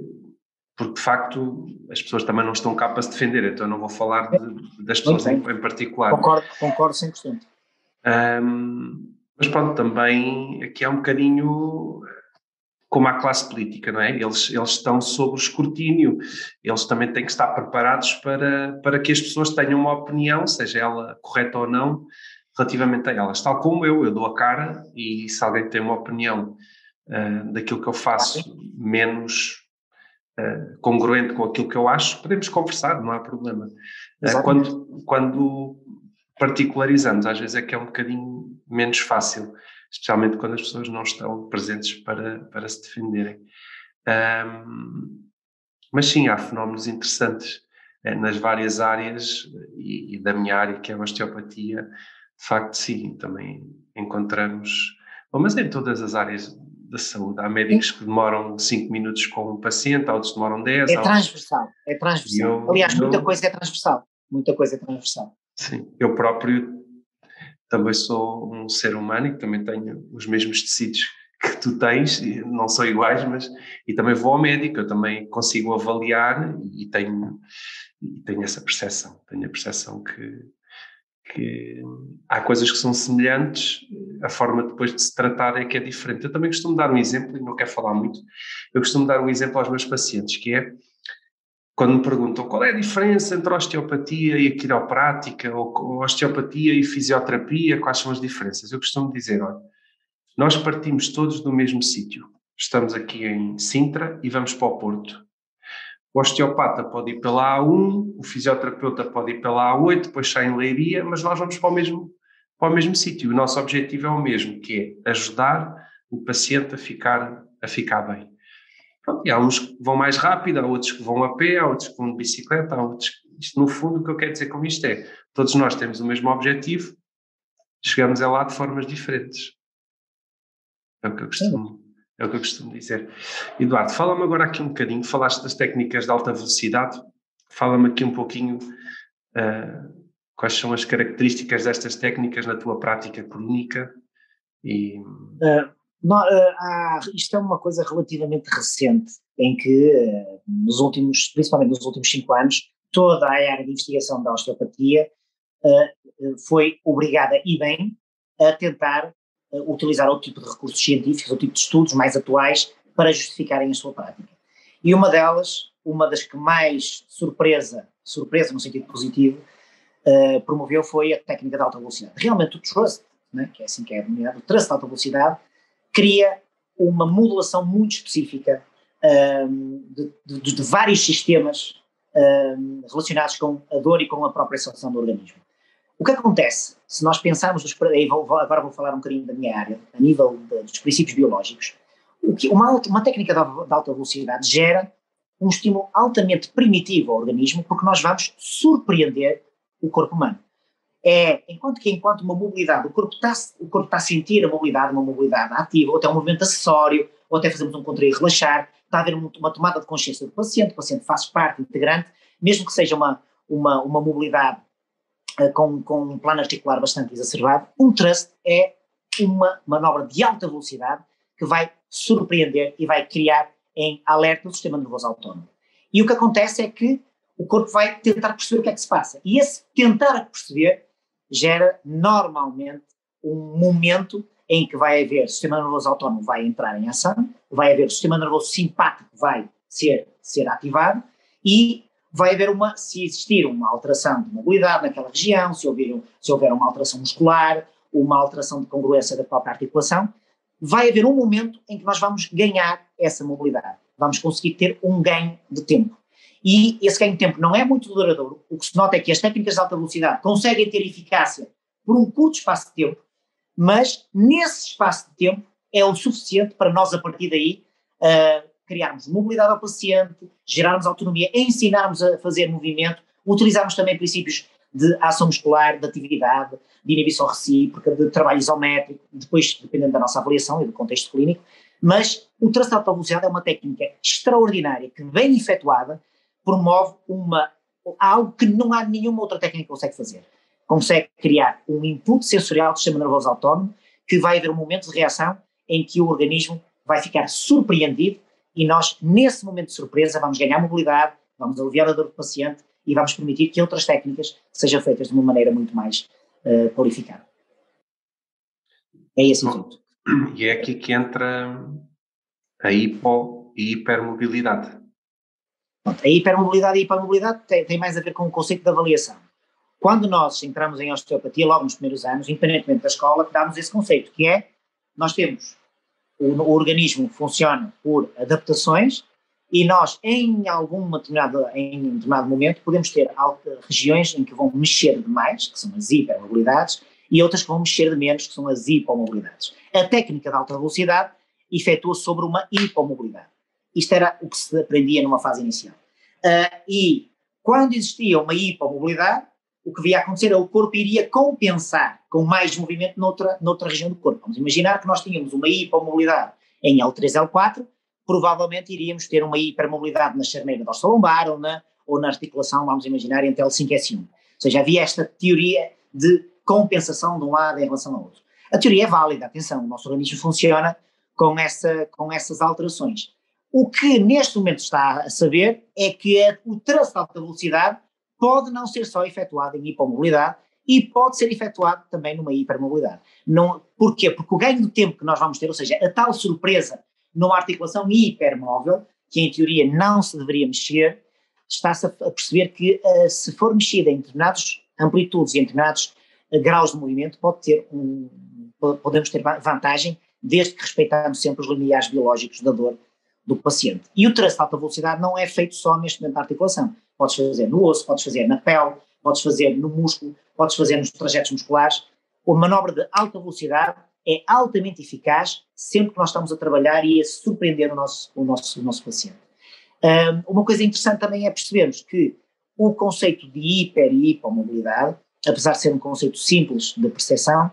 de facto as pessoas também não estão cá para se defender, então eu não vou falar das pessoas em particular. Concordo 100%. Mas pronto, também aqui é um bocadinho como a classe política, não é? Eles estão sob o escrutínio, eles também têm que estar preparados para que as pessoas tenham uma opinião, seja ela correta ou não, relativamente a elas. Tal como eu dou a cara e se alguém tem uma opinião daquilo que eu faço menos congruente com aquilo que eu acho, podemos conversar, não há problema. Quando particularizamos, às vezes é que é um bocadinho menos fácil, especialmente quando as pessoas não estão presentes para se defenderem. Mas sim, há fenómenos interessantes nas várias áreas e da minha área, que é a osteopatia, de facto sim, também encontramos, mas em todas as áreas da saúde, há médicos que demoram 5 minutos com um paciente, outros demoram 10. É transversal. Aliás, muita coisa é transversal. Sim, eu próprio também sou um ser humano e também tenho os mesmos tecidos que tu tens, não são iguais, mas e também vou ao médico, eu também consigo avaliar e tenho essa percepção, tenho a percepção que há coisas que são semelhantes, a forma depois de se tratar é que é diferente. Eu também costumo dar um exemplo, e não quero falar muito, eu costumo dar um exemplo aos meus pacientes, que é quando me perguntam qual é a diferença entre a osteopatia e a quiroprática, ou osteopatia e fisioterapia, quais são as diferenças? Eu costumo dizer, olha, nós partimos todos do mesmo sítio. Estamos aqui em Sintra e vamos para o Porto. O osteopata pode ir pela A1, o fisioterapeuta pode ir pela A8, depois sai em Leiria, mas nós vamos para o mesmo sítio. O nosso objetivo é o mesmo, que é ajudar o paciente a ficar bem. Pronto, e há uns que vão mais rápido, há outros que vão a pé, há outros que vão de bicicleta, há outros... Isto, no fundo, o que eu quero dizer com isto é, todos nós temos o mesmo objetivo, chegamos a lá de formas diferentes. É o que eu costumo dizer. Eduardo, fala-me agora aqui um bocadinho, falaste das técnicas de alta velocidade, fala-me aqui um pouquinho quais são as características destas técnicas na tua prática clínica e... isto é uma coisa relativamente recente, em que principalmente nos últimos 5 anos, toda a área de investigação da osteopatia foi obrigada, e bem, a tentar utilizar outro tipo de recursos científicos, outro tipo de estudos mais atuais para justificarem a sua prática. E uma das que mais surpresa no sentido positivo, promoveu foi a técnica de alta velocidade. Realmente o Trust, né, que é assim que é denominado, o Trust de alta velocidade, cria uma modulação muito específica de vários sistemas relacionados com a dor e com a própria saúde do organismo. O que acontece, se nós pensarmos, agora vou falar um bocadinho da minha área, a nível dos princípios biológicos, uma técnica de alta velocidade gera um estímulo altamente primitivo ao organismo, porque nós vamos surpreender o corpo humano. Enquanto uma mobilidade, o corpo está a sentir a mobilidade, uma mobilidade ativa, ou até um movimento acessório, ou até fazemos um contrair e relaxar, está a haver uma tomada de consciência do paciente, o paciente faz parte integrante, mesmo que seja uma mobilidade com um plano articular bastante exacerbado. Um thrust é uma manobra de alta velocidade que vai surpreender e vai criar em alerta o sistema nervoso autónomo. E o que acontece é que o corpo vai tentar perceber o que é que se passa. E esse tentar perceber gera normalmente um momento em que vai haver o sistema nervoso autónomo vai entrar em ação, vai haver o sistema nervoso simpático vai ser ativado e vai haver se existir uma alteração de mobilidade naquela região, se houver uma alteração muscular, uma alteração de congruência da própria articulação, vai haver um momento em que nós vamos ganhar essa mobilidade, vamos conseguir ter um ganho de tempo. E esse ganho de tempo não é muito duradouro. O que se nota é que as técnicas de alta velocidade conseguem ter eficácia por um curto espaço de tempo, mas nesse espaço de tempo é o suficiente para nós, a partir daí, criarmos mobilidade ao paciente, gerarmos autonomia, ensinarmos a fazer movimento, utilizarmos também princípios de ação muscular, de atividade, de inibição recíproca, de trabalho isométrico, depois dependendo da nossa avaliação e do contexto clínico, mas o thrust de alta velocidade é uma técnica extraordinária que, bem efetuada, promove uma algo que não há nenhuma outra técnica que consegue fazer. Consegue criar um input sensorial do sistema nervoso autónomo que vai haver um momento de reação em que o organismo vai ficar surpreendido e nós, nesse momento de surpresa, vamos ganhar mobilidade, vamos aliviar a dor do paciente e vamos permitir que outras técnicas sejam feitas de uma maneira muito mais qualificada. É esse o ponto. E é aqui que entra a hipo e hipermobilidade. Pronto, a hipermobilidade e a hipermobilidade tem mais a ver com o conceito de avaliação. Quando nós entramos em osteopatia, logo nos primeiros anos, independentemente da escola, damos esse conceito, que é, nós temos, o organismo funciona por adaptações e nós, em determinado momento, podemos ter regiões em que vão mexer demais, que são as hipermobilidades, e outras que vão mexer de menos, que são as hipomobilidades. A técnica de alta velocidade efetua-se sobre uma hipomobilidade. Isto era o que se aprendia numa fase inicial. E quando existia uma hipomobilidade, o que ia acontecer é o corpo iria compensar com mais movimento noutra região do corpo. Vamos imaginar que nós tínhamos uma hipomobilidade em L3, L4, provavelmente iríamos ter uma hipermobilidade na charneira dorsal-lombar ou na articulação, vamos imaginar, entre L5 e S1. Ou seja, havia esta teoria de compensação de um lado em relação ao outro. A teoria é válida, atenção, o nosso organismo funciona com essas alterações. O que neste momento está a saber é que o traço de alta velocidade pode não ser só efetuado em hipomobilidade e pode ser efetuado também numa hipermobilidade. Porquê? Porque o ganho de tempo que nós vamos ter, ou seja, a tal surpresa numa articulação hipermóvel, que em teoria não se deveria mexer, está-se a perceber que se for mexida em determinadas amplitudes e em determinados graus de movimento, podemos ter vantagem, desde que respeitamos sempre os limiares biológicos da dor do paciente. E o traço de alta velocidade não é feito só neste momento da articulação. Podes fazer no osso, podes fazer na pele, podes fazer no músculo, podes fazer nos trajetos musculares. A manobra de alta velocidade é altamente eficaz sempre que nós estamos a trabalhar e a surpreender o nosso paciente. Uma coisa interessante também é percebermos que o conceito de hiper e hipomobilidade, apesar de ser um conceito simples de percepção,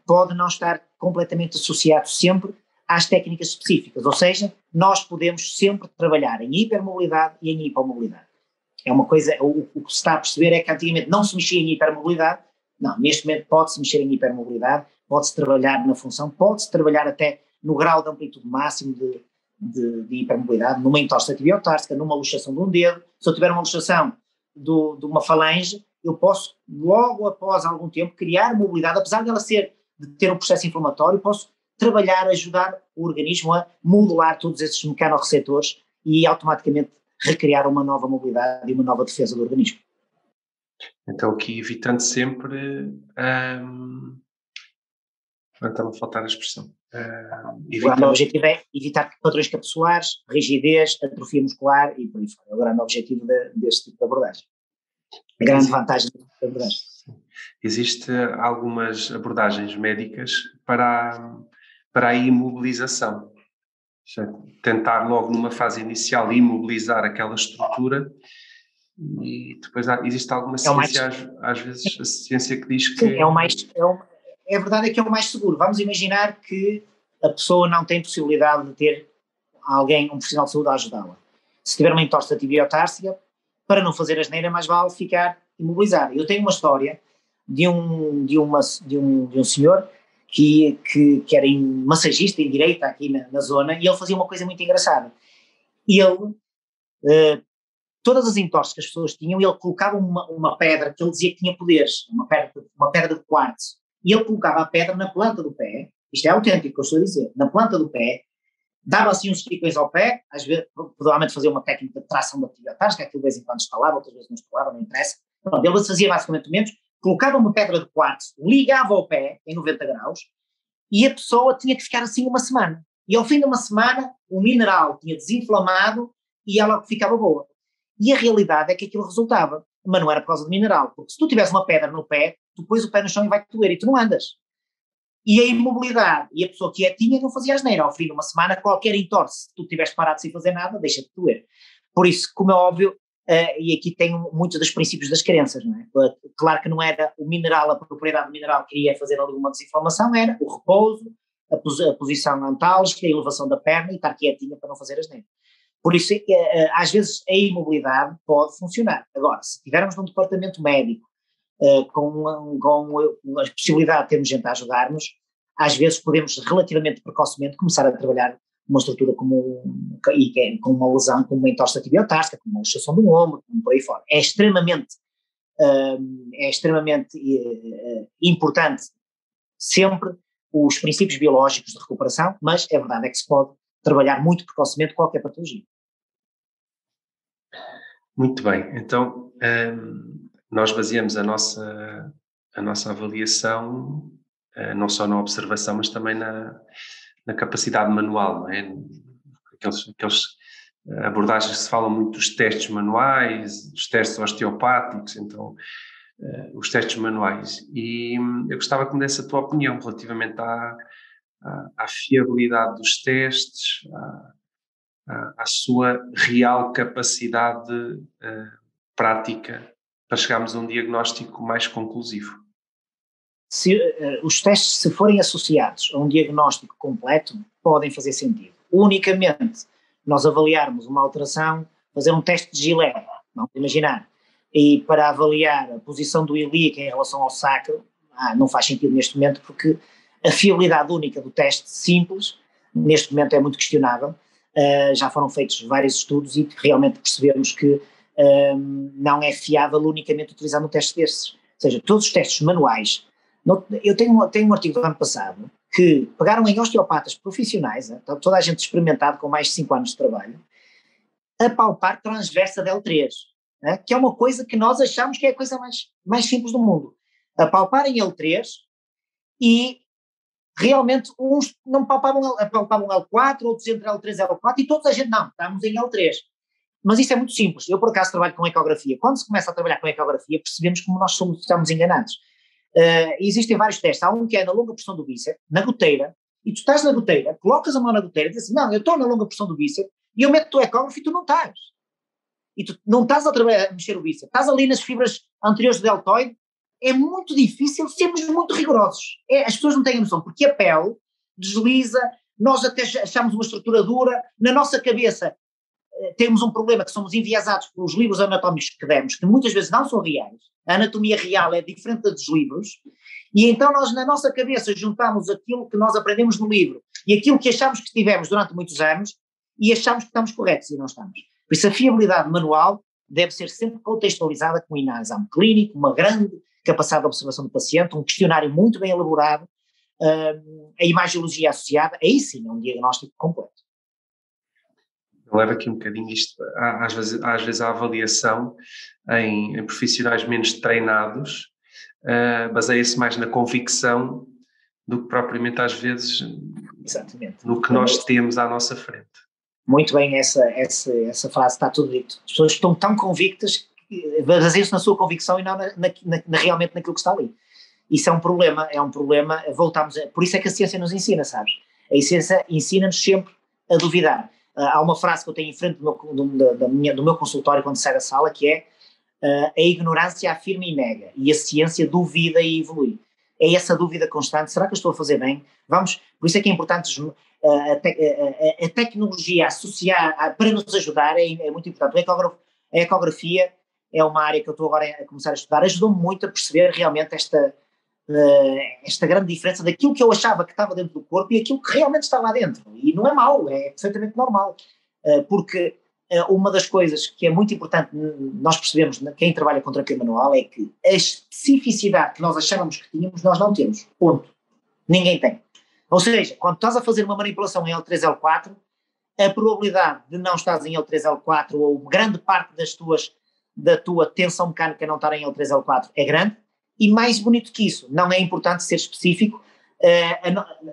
pode não estar completamente associado sempre às técnicas específicas, ou seja, nós podemos sempre trabalhar em hipermobilidade e em hipomobilidade. É uma coisa, o que se está a perceber é que antigamente não se mexia em hipermobilidade, não, neste momento pode-se mexer em hipermobilidade, pode-se trabalhar na função, pode-se trabalhar até no grau de amplitude máximo de hipermobilidade, numa entorse tibiotársica, numa luxação de um dedo. Se eu tiver uma luxação de uma falange, eu posso, logo após algum tempo, criar mobilidade, apesar de ter um processo inflamatório, posso trabalhar, ajudar o organismo a modular todos esses mecanorreceptores e automaticamente recriar uma nova mobilidade e uma nova defesa do organismo. Então aqui evitando sempre, está-me a faltar a expressão. O grande objetivo é evitar padrões capsulares, rigidez, atrofia muscular e por aí fora. É o grande objetivo deste tipo de abordagem. A grande vantagem deste tipo de abordagem. Existem algumas abordagens médicas para a imobilização. Tentar logo numa fase inicial imobilizar aquela estrutura e depois existe alguma ciência, às vezes a ciência que diz que… Sim, é verdade, é que é o mais seguro. Vamos imaginar que a pessoa não tem possibilidade de ter um profissional de saúde a ajudá-la. Se tiver uma entorse tibiotársica, para não fazer asneira, mais vale ficar imobilizado. Eu tenho uma história de um senhor que era massagista em direita aqui na zona, e ele fazia uma coisa muito engraçada. Todas as entorses que as pessoas tinham, ele colocava uma pedra que ele dizia que tinha poderes, uma pedra de quartzo, e ele colocava a pedra na planta do pé, isto é autêntico que eu estou a dizer, na planta do pé, dava assim uns esticões ao pé, às vezes, provavelmente fazia uma técnica de tração da tibiotársica, aquilo de vez em quando instalava, outras vezes não instalava, não interessa. Pronto, ele fazia basicamente o menos, colocava uma pedra de quartzo, ligava ao pé em 90 graus e a pessoa tinha que ficar assim uma semana. E ao fim de uma semana o mineral tinha desinflamado e ela ficava boa. E a realidade é que aquilo resultava, mas não era por causa do mineral, porque se tu tivesse uma pedra no pé, tu pões o pé no chão e vai-te doer e tu não andas. E a imobilidade, e a pessoa que tinha não fazia asneira, ao fim de uma semana qualquer entorse, se tu estiveres parado sem fazer nada, deixa-te doer. Por isso, como é óbvio, e aqui tem muitos dos princípios das crenças, não é? Claro que não era o mineral, a propriedade do mineral que iria fazer ali uma desinflamação, era o repouso, a posição antálgica, a elevação da perna e estar quietinha para não fazer asneira. Por isso, às vezes, a imobilidade pode funcionar. Agora, se estivermos num departamento médico com a possibilidade de termos gente a ajudar-nos, às vezes podemos relativamente precocemente começar a trabalhar uma estrutura com uma lesão, como uma entorse tibiotársica, como uma luxação do ombro, como por aí fora. É extremamente importante sempre os princípios biológicos de recuperação, mas é verdade que se pode trabalhar muito precocemente qualquer patologia. Muito bem, então nós baseamos a nossa avaliação não só na observação, mas também na capacidade manual, não é? Aqueles abordagens que se falam muito dos testes manuais, dos testes osteopáticos, então os testes manuais. E eu gostava que me desse a tua opinião relativamente à fiabilidade dos testes, à sua real capacidade prática para chegarmos a um diagnóstico mais conclusivo. Se os testes, se forem associados a um diagnóstico completo, podem fazer sentido. Unicamente nós avaliarmos uma alteração, fazer um teste de Gillette, vamos imaginar, e para avaliar a posição do ilíaco em relação ao sacro, não faz sentido neste momento, porque a fiabilidade única do teste simples, neste momento é muito questionável. Já foram feitos vários estudos e realmente percebemos que não é fiável unicamente utilizando um teste desses. Ou seja, todos os testes manuais. Eu tenho um artigo do ano passado que pegaram em osteopatas profissionais, toda a gente experimentado com mais de 5 anos de trabalho, a palpar transversa de L3, que é uma coisa que nós achamos que é a coisa mais simples do mundo. A palpar em L3 e realmente uns não palpavam L4, outros entre L3 e L4 e toda a gente não, estamos em L3. Mas isso é muito simples. Eu por acaso trabalho com ecografia. Quando se começa a trabalhar com ecografia percebemos como nós estamos enganados. Existem vários testes, há um que é na longa porção do bíceps, na goteira, e tu estás na goteira, colocas a mão na goteira e dizes, não, eu estou na longa porção do bíceps, e eu meto o ecógrafo e tu não estás. E tu não estás a mexer o bíceps, estás ali nas fibras anteriores do deltoide, é muito difícil sermos muito rigorosos. As pessoas não têm noção, porque a pele desliza, nós até achamos uma estrutura dura, na nossa cabeça temos um problema que somos enviesados pelos livros anatómicos que demos, que muitas vezes não são reais. A anatomia real é diferente dos livros, e então nós na nossa cabeça juntamos aquilo que nós aprendemos no livro e aquilo que achamos que tivemos durante muitos anos e achamos que estamos corretos e não estamos. Por isso a fiabilidade manual deve ser sempre contextualizada com um exame clínico, uma grande capacidade de observação do paciente, um questionário muito bem elaborado, a imagiologia associada, aí sim é um diagnóstico completo. Leva aqui um bocadinho isto, às vezes a avaliação em profissionais menos treinados baseia-se mais na convicção do que propriamente às vezes Exatamente. No que nós temos à nossa frente. Muito bem, essa frase está tudo dito. As pessoas estão tão convictas que baseiam-se na sua convicção e não realmente naquilo que está ali. Isso é um problema, por isso é que a ciência nos ensina, sabes? A ciência ensina-nos sempre a duvidar. Há uma frase que eu tenho em frente do meu consultório quando sai da sala, que é a ignorância afirma e nega, e a ciência duvida e evolui. É essa dúvida constante, será que eu estou a fazer bem? Por isso é que é importante a tecnologia associar, para nos ajudar, é muito importante. A ecografia é uma área que eu estou agora a começar a estudar, ajudou-me muito a perceber realmente esta grande diferença daquilo que eu achava que estava dentro do corpo e aquilo que realmente está lá dentro. E não é mau, é perfeitamente normal. Porque uma das coisas que é muito importante nós percebemos, quem trabalha com terapia manual, é que a especificidade que nós achávamos que tínhamos, nós não temos. Ponto. Ninguém tem. Ou seja, quando estás a fazer uma manipulação em L3, L4, a probabilidade de não estares em L3, L4 ou grande parte da tua tensão mecânica não estar em L3, L4 é grande. E mais bonito que isso, não é importante ser específico,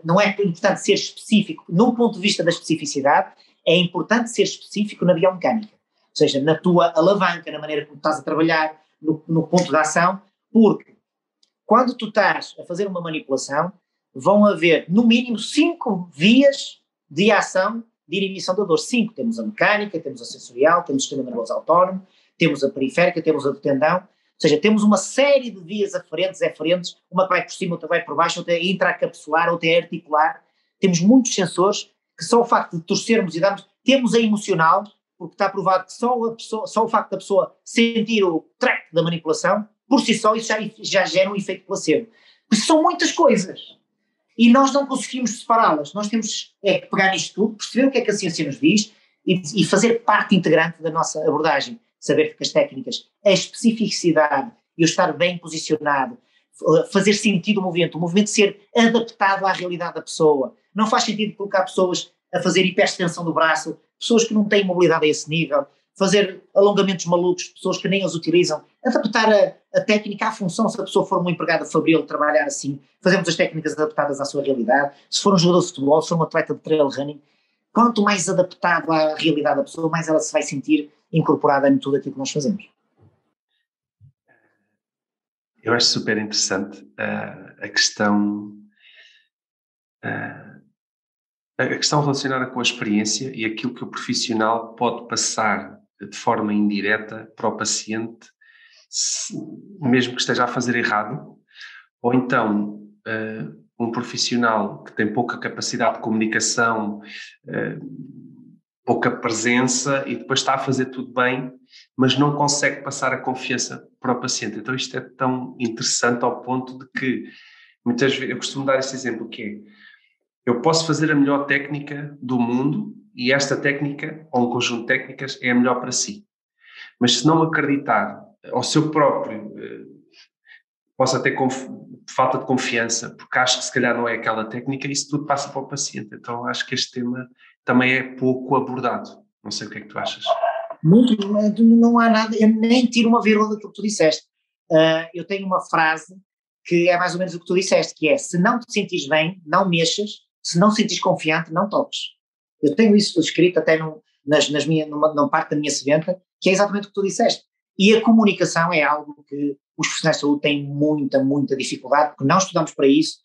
não é importante ser específico num ponto de vista da especificidade, é importante ser específico na biomecânica, ou seja, na tua alavanca, na maneira como estás a trabalhar, no ponto de ação, porque quando tu estás a fazer uma manipulação, vão haver no mínimo 5 vias de ação de ininição da dor. 5, temos a mecânica, temos a sensorial, temos o sistema nervoso autónomo, temos a periférica, temos a do tendão. Ou seja, temos uma série de vias aferentes, uma que vai por cima, outra vai por baixo, outra é intracapsular, outra é articular. Temos muitos sensores que só o facto de torcermos e darmos, temos a emocional, porque está provado que só o facto da pessoa sentir o track da manipulação, por si só, isso já gera um efeito placebo. Porque são muitas coisas. E nós não conseguimos separá-las. Nós temos que pegar nisto tudo, perceber o que é que a ciência nos diz e fazer parte integrante da nossa abordagem. Saber que as técnicas, a especificidade e o estar bem posicionado, fazer sentido o movimento ser adaptado à realidade da pessoa. Não faz sentido colocar pessoas a fazer hiperextensão do braço, pessoas que não têm mobilidade a esse nível, fazer alongamentos malucos, pessoas que nem os utilizam, adaptar a técnica à função. Se a pessoa for uma empregada fabril, trabalhar assim, fazemos as técnicas adaptadas à sua realidade. Se for um jogador de futebol, se for um atleta de trail running, quanto mais adaptado à realidade da pessoa, mais ela se vai sentir incorporada em tudo aquilo que nós fazemos. Eu acho super interessante a questão relacionada com a experiência e aquilo que o profissional pode passar de forma indireta para o paciente, mesmo que esteja a fazer errado, ou então um profissional que tem pouca capacidade de comunicação, pouca presença e depois está a fazer tudo bem, mas não consegue passar a confiança para o paciente. Então isto é tão interessante ao ponto de que, muitas vezes, eu costumo dar esse exemplo que é, eu posso fazer a melhor técnica do mundo e esta técnica, ou um conjunto de técnicas, é a melhor para si. Mas se não acreditar ao seu próprio, possa ter falta de confiança, porque acho que se calhar não é aquela técnica, isso tudo passa para o paciente. Então acho que este tema também é pouco abordado. Não sei o que é que tu achas. Não há nada, eu nem tiro uma vírgula daquilo que tu disseste. Eu tenho uma frase que é mais ou menos o que tu disseste, que é: se não te sentires bem, não mexas, se não te sentires confiante, não toques. Eu tenho isso escrito até numa parte da minha seventa, que é exatamente o que tu disseste. E a comunicação é algo que os profissionais de saúde têm muita dificuldade, porque não estudamos para isso.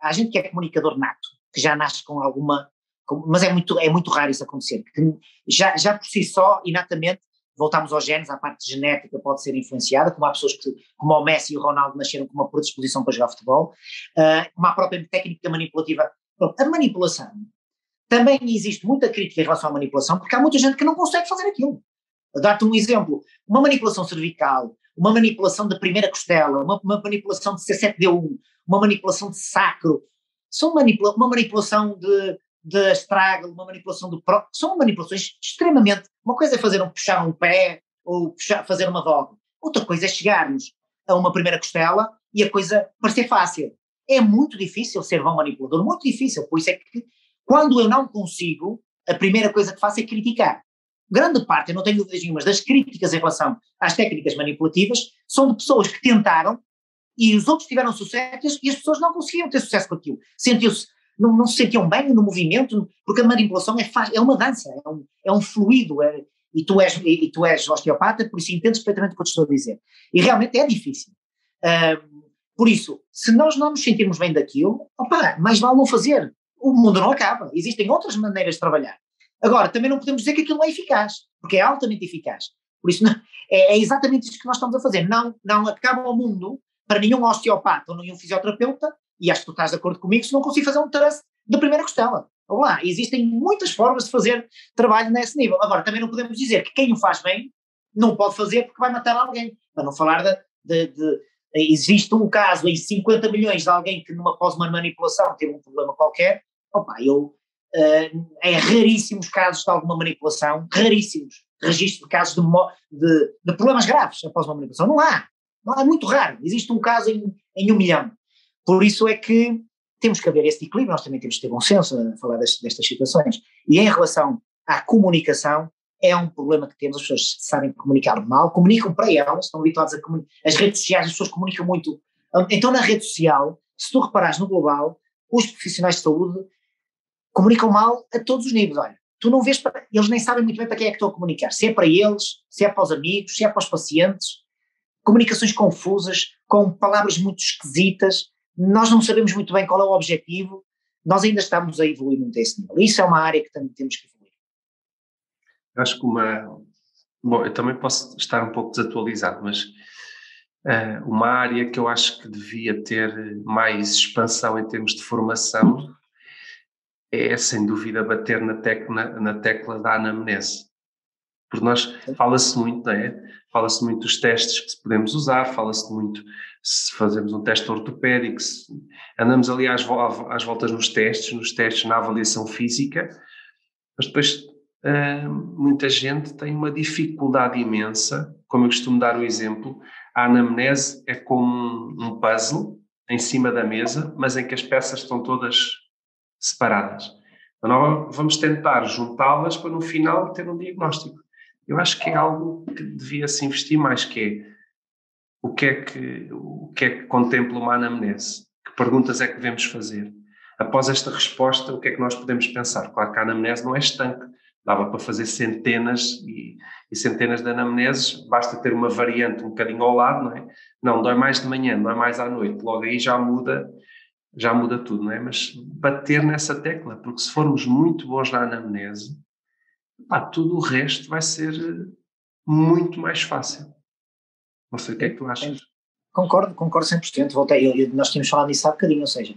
Há gente que é comunicador nato, que já nasce com alguma, mas é muito raro isso acontecer, que já por si só, inatamente, voltamos aos genes, à parte genética pode ser influenciada, como há pessoas que, como o Messi e o Ronaldo, nasceram com uma predisposição para jogar futebol, como a própria técnica manipulativa. A manipulação, também existe muita crítica em relação à manipulação, porque há muita gente que não consegue fazer aquilo. Vou dar-te um exemplo: uma manipulação cervical, uma manipulação da primeira costela, uma manipulação de C7D1, uma manipulação de sacro, uma manipulação de astragal, uma manipulação do próprio, são manipulações extremamente, uma coisa é puxar um pé ou fazer uma dog, outra coisa é chegarmos a uma primeira costela e a coisa parecer fácil. É muito difícil ser bom manipulador, muito difícil, por isso é que quando eu não consigo, a primeira coisa que faço é criticar. Grande parte, eu não tenho dúvidas nenhumas, das críticas em relação às técnicas manipulativas são de pessoas que tentaram e os outros tiveram sucesso e as pessoas não conseguiam ter sucesso com aquilo. Não se sentiam bem no movimento, porque a manipulação é uma dança, é um fluido, e tu és osteopata, por isso entendes perfeitamente o que eu te estou a dizer. E realmente é difícil. Por isso, se nós não nos sentirmos bem daquilo, mais vale não fazer. O mundo não acaba, existem outras maneiras de trabalhar. Agora, também não podemos dizer que aquilo não é eficaz, porque é altamente eficaz. Por isso, é exatamente isso que nós estamos a fazer. Não acaba o mundo para nenhum osteopata ou nenhum fisioterapeuta, e acho que tu estás de acordo comigo, se não consigo fazer um truss da primeira costela. Vamos lá, existem muitas formas de fazer trabalho nesse nível. Agora, também não podemos dizer que quem o faz bem não pode fazer porque vai matar alguém. Para não falar existe um caso em 50 milhões de alguém que após uma manipulação teve um problema qualquer. É raríssimos casos de alguma manipulação, raríssimos registros de casos de problemas graves após uma manipulação. Não há, é muito raro, existe um caso em 1 milhão. Por isso é que temos que haver esse equilíbrio, nós também temos que ter bom senso a falar destas situações. E em relação à comunicação, é um problema que temos, as pessoas sabem comunicar mal, comunicam para elas, estão habituadas a comunicar, as redes sociais, as pessoas comunicam muito. Então na rede social, se tu reparares no global, os profissionais de saúde comunicam mal a todos os níveis. Olha, tu não vês eles nem sabem muito bem para quem é que estão a comunicar, se é para eles, se é para os amigos, se é para os pacientes, comunicações confusas, com palavras muito esquisitas, nós não sabemos muito bem qual é o objetivo, nós ainda estamos a evoluir muito a esse nível. Isso é uma área que também temos que evoluir. Acho que bom, eu também posso estar um pouco desatualizado, mas uma área que eu acho que devia ter mais expansão em termos de formação é sem dúvida bater na tecla da anamnese. Porque fala-se muito, não é? Fala-se muito dos testes que podemos usar, fala-se muito se fazemos um teste ortopédico, andamos ali às voltas nos testes, na avaliação física, mas depois muita gente tem uma dificuldade imensa, como eu costumo dar o exemplo, a anamnese é como um puzzle em cima da mesa, mas em que as peças estão todas separadas. Então nós vamos tentar juntá-las para no final ter um diagnóstico. Eu acho que é algo que devia-se investir mais, que é o que é que contempla uma anamnese? Que perguntas é que devemos fazer? Após esta resposta, o que é que nós podemos pensar? Claro que a anamnese não é estanque, dava para fazer centenas e centenas de anamneses, basta ter uma variante um bocadinho ao lado, não é? Não, dói mais de manhã, dói mais à noite, logo aí já muda tudo, não é? Mas bater nessa tecla, porque se formos muito bons na anamnese, tudo o resto vai ser muito mais fácil. Não sei o que é que tu achas. Concordo 100%. Nós tínhamos falado nisso há bocadinho, ou seja,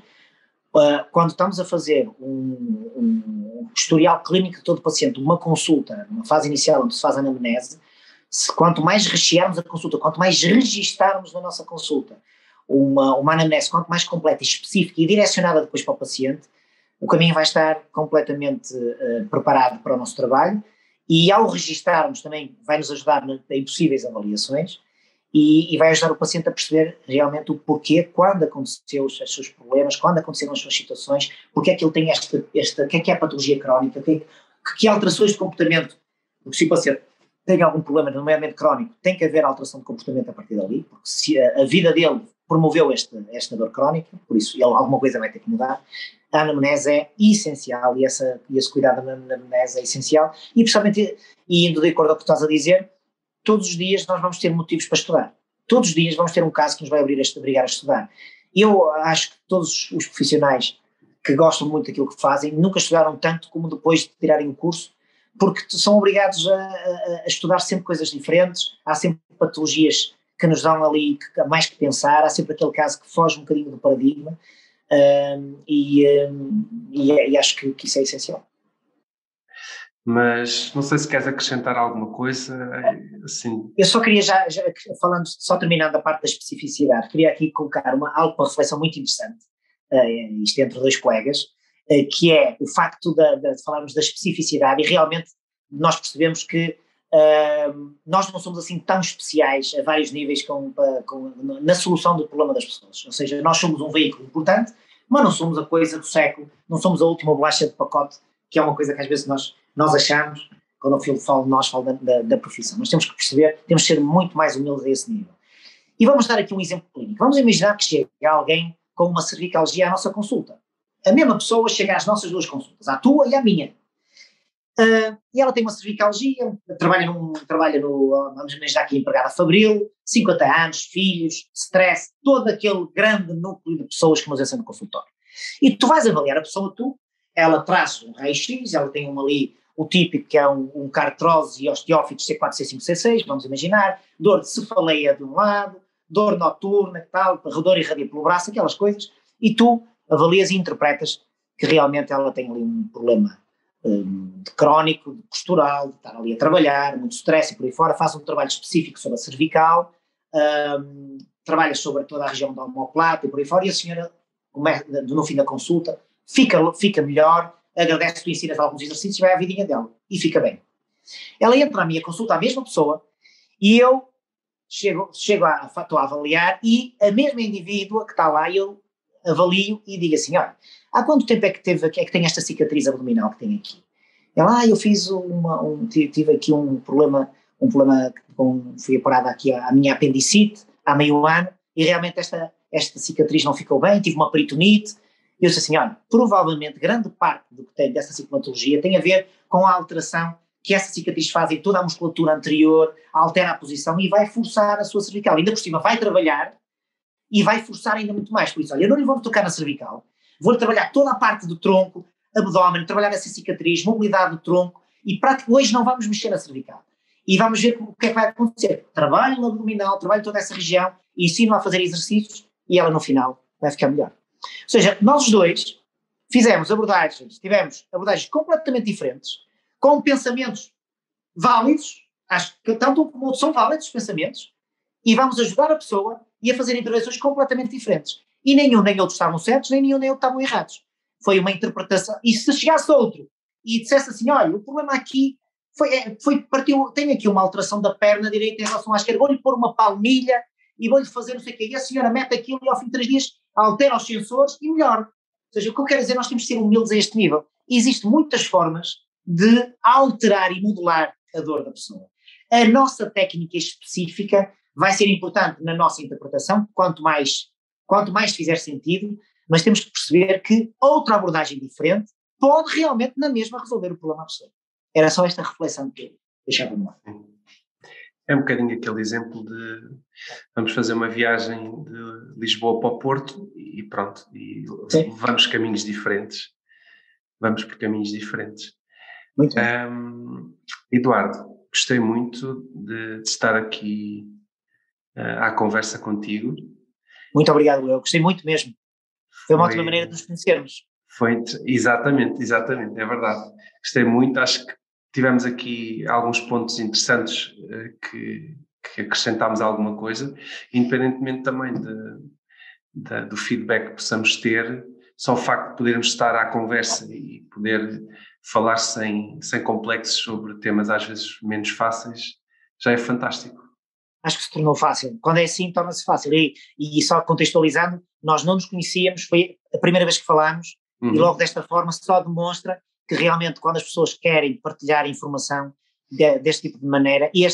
quando estamos a fazer um historial clínico de todo o paciente, uma consulta, numa fase inicial onde se faz a anamnese, quanto mais rechearmos a consulta, quanto mais registarmos na nossa consulta uma anamnese, quanto mais completa, específica e direcionada depois para o paciente, o caminho vai estar completamente preparado para o nosso trabalho, e ao registarmos também vai nos ajudar em possíveis avaliações e vai ajudar o paciente a perceber realmente o porquê, quando aconteceu os seus problemas, quando aconteceram as suas situações, porque é que ele tem o que é a patologia crónica, que alterações de comportamento, porque se o paciente tem algum problema, nomeadamente crónico, tem que haver alteração de comportamento a partir dali, porque se a vida dele promoveu esta dor crónica, por isso ele, alguma coisa vai ter que mudar. A anamnese é essencial e esse cuidado da anamnese é essencial, e principalmente, e indo de acordo com o que tu estás a dizer, todos os dias nós vamos ter motivos para estudar. Todos os dias vamos ter um caso que nos vai obrigar a estudar. Eu acho que todos os profissionais que gostam muito daquilo que fazem nunca estudaram tanto como depois de tirarem o curso, porque são obrigados a estudar sempre coisas diferentes, há sempre patologias que nos dão ali mais que pensar, há sempre aquele caso que foge um bocadinho do paradigma, e acho que isso é essencial. Mas não sei se queres acrescentar alguma coisa, assim. Eu só queria só terminando a parte da especificidade, queria aqui colocar algo para reflexão muito interessante, isto entre dois colegas, que é o facto de falarmos da especificidade, e realmente nós percebemos que nós não somos assim tão especiais a vários níveis na solução do problema das pessoas, ou seja, nós somos um veículo importante, mas não somos a coisa do século, não somos a última bolacha de pacote, que é uma coisa que às vezes nós achamos, quando eu falo da profissão. Nós temos que perceber, temos que ser muito mais humildes a esse nível. E vamos dar aqui um exemplo clínico. Vamos imaginar que chega alguém com uma cervicalgia à nossa consulta. A mesma pessoa chega às nossas duas consultas, à tua e à minha. E ela tem uma cervicalgia, vamos imaginar aqui, empregada fabril, 50 anos, filhos, stress, todo aquele grande núcleo de pessoas que nos entram no consultório. E tu vais avaliar a pessoa, ela traz um raio-x, ela tem ali o típico que é um cartrose e osteófitos C4, C5, C6, vamos imaginar, dor de cefaleia de um lado, dor noturna, tal, dor irradia pelo braço, aquelas coisas, e tu avalias e interpretas que realmente ela tem ali um problema crónico, postural, de estar ali a trabalhar, muito stress e por aí fora, faz um trabalho específico sobre a cervical, trabalha sobre toda a região da omoplata e por aí fora, e a senhora, no fim da consulta, fica melhor, agradece, tu ensinas alguns exercícios, vai à vidinha dela e fica bem. Ela entra à minha consulta, a mesma pessoa, e eu estou a avaliar, e a mesma indivídua que está lá, eu avalio e digo assim, olha, há quanto tempo é que tem esta cicatriz abdominal que tem aqui? Ela, eu fiz tive aqui um problema fui operada aqui à minha apendicite há meio ano, e realmente esta cicatriz não ficou bem, tive uma peritonite. Eu disse assim, olha, provavelmente grande parte do que tem dessa sintomatologia tem a ver com a alteração que essa cicatriz faz em toda a musculatura anterior, altera a posição e vai forçar a sua cervical. Ainda por cima vai trabalhar e vai forçar ainda muito mais. Por isso, olha, eu não lhe vou tocar na cervical, vou trabalhar toda a parte do tronco, abdômen, trabalhar essa cicatriz, mobilidade do tronco, e hoje não vamos mexer na cervical. E vamos ver o que é que vai acontecer. Trabalho no abdominal, trabalho toda essa região, ensino a fazer exercícios e ela no final vai ficar melhor. Ou seja, nós os dois tivemos abordagens completamente diferentes, com pensamentos válidos, acho que tanto como são válidos os pensamentos, e vamos ajudar a pessoa e a fazer intervenções completamente diferentes. E nenhum nem outro estavam certos, nem nenhum nem outro estavam errados. Foi uma interpretação, e se chegasse outro e dissesse assim, olha, o problema aqui tenho aqui uma alteração da perna direita em relação à esquerda, vou-lhe pôr uma palmilha e vou-lhe fazer não sei o quê, e a senhora mete aquilo e ao fim de 3 dias altera os sensores e melhora. Ou seja, o que eu quero dizer, nós temos de ser humildes a este nível. E existem muitas formas de alterar e modular a dor da pessoa. A nossa técnica específica vai ser importante na nossa interpretação, quanto mais fizer sentido, mas temos que perceber que outra abordagem diferente pode realmente na mesma resolver o problema da pessoa. Era só esta reflexão que eu deixava no ar. É um bocadinho aquele exemplo de vamos fazer uma viagem de Lisboa para o Porto e pronto, e vamos caminhos diferentes. Vamos por caminhos diferentes. Muito bem. Eduardo, gostei muito de estar aqui à conversa contigo. Muito obrigado, eu gostei muito mesmo. Foi uma ótima maneira de nos conhecermos. Exatamente, é verdade. Gostei muito, acho que tivemos aqui alguns pontos interessantes que acrescentámos alguma coisa, independentemente também do feedback que possamos ter, só o facto de podermos estar à conversa e poder falar sem complexos sobre temas às vezes menos fáceis, já é fantástico. Acho que se tornou fácil. Quando é assim, torna-se fácil. E só contextualizando, nós não nos conhecíamos, foi a primeira vez que falámos, e logo desta forma só demonstra que realmente quando as pessoas querem partilhar informação deste tipo de maneira, e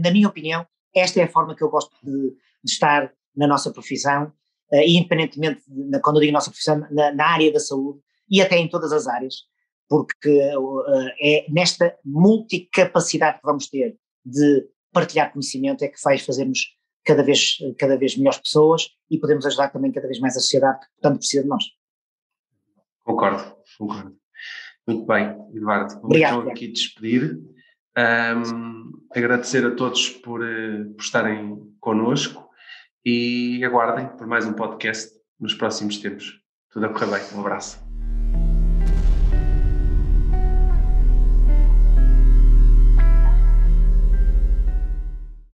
na minha opinião, esta é a forma que eu gosto de estar na nossa profissão, independentemente, quando eu digo nossa profissão, na área da saúde, e até em todas as áreas, porque é nesta multicapacidade que vamos ter de partilhar conhecimento é que faz fazermos cada vez melhores pessoas e podemos ajudar também cada vez mais a sociedade que tanto precisa de nós. Concordo. Muito bem, Eduardo. Vamos Obrigado, então aqui despedir. Agradecer a todos por estarem connosco e aguardem por mais um podcast nos próximos tempos. Tudo a correr bem. Um abraço.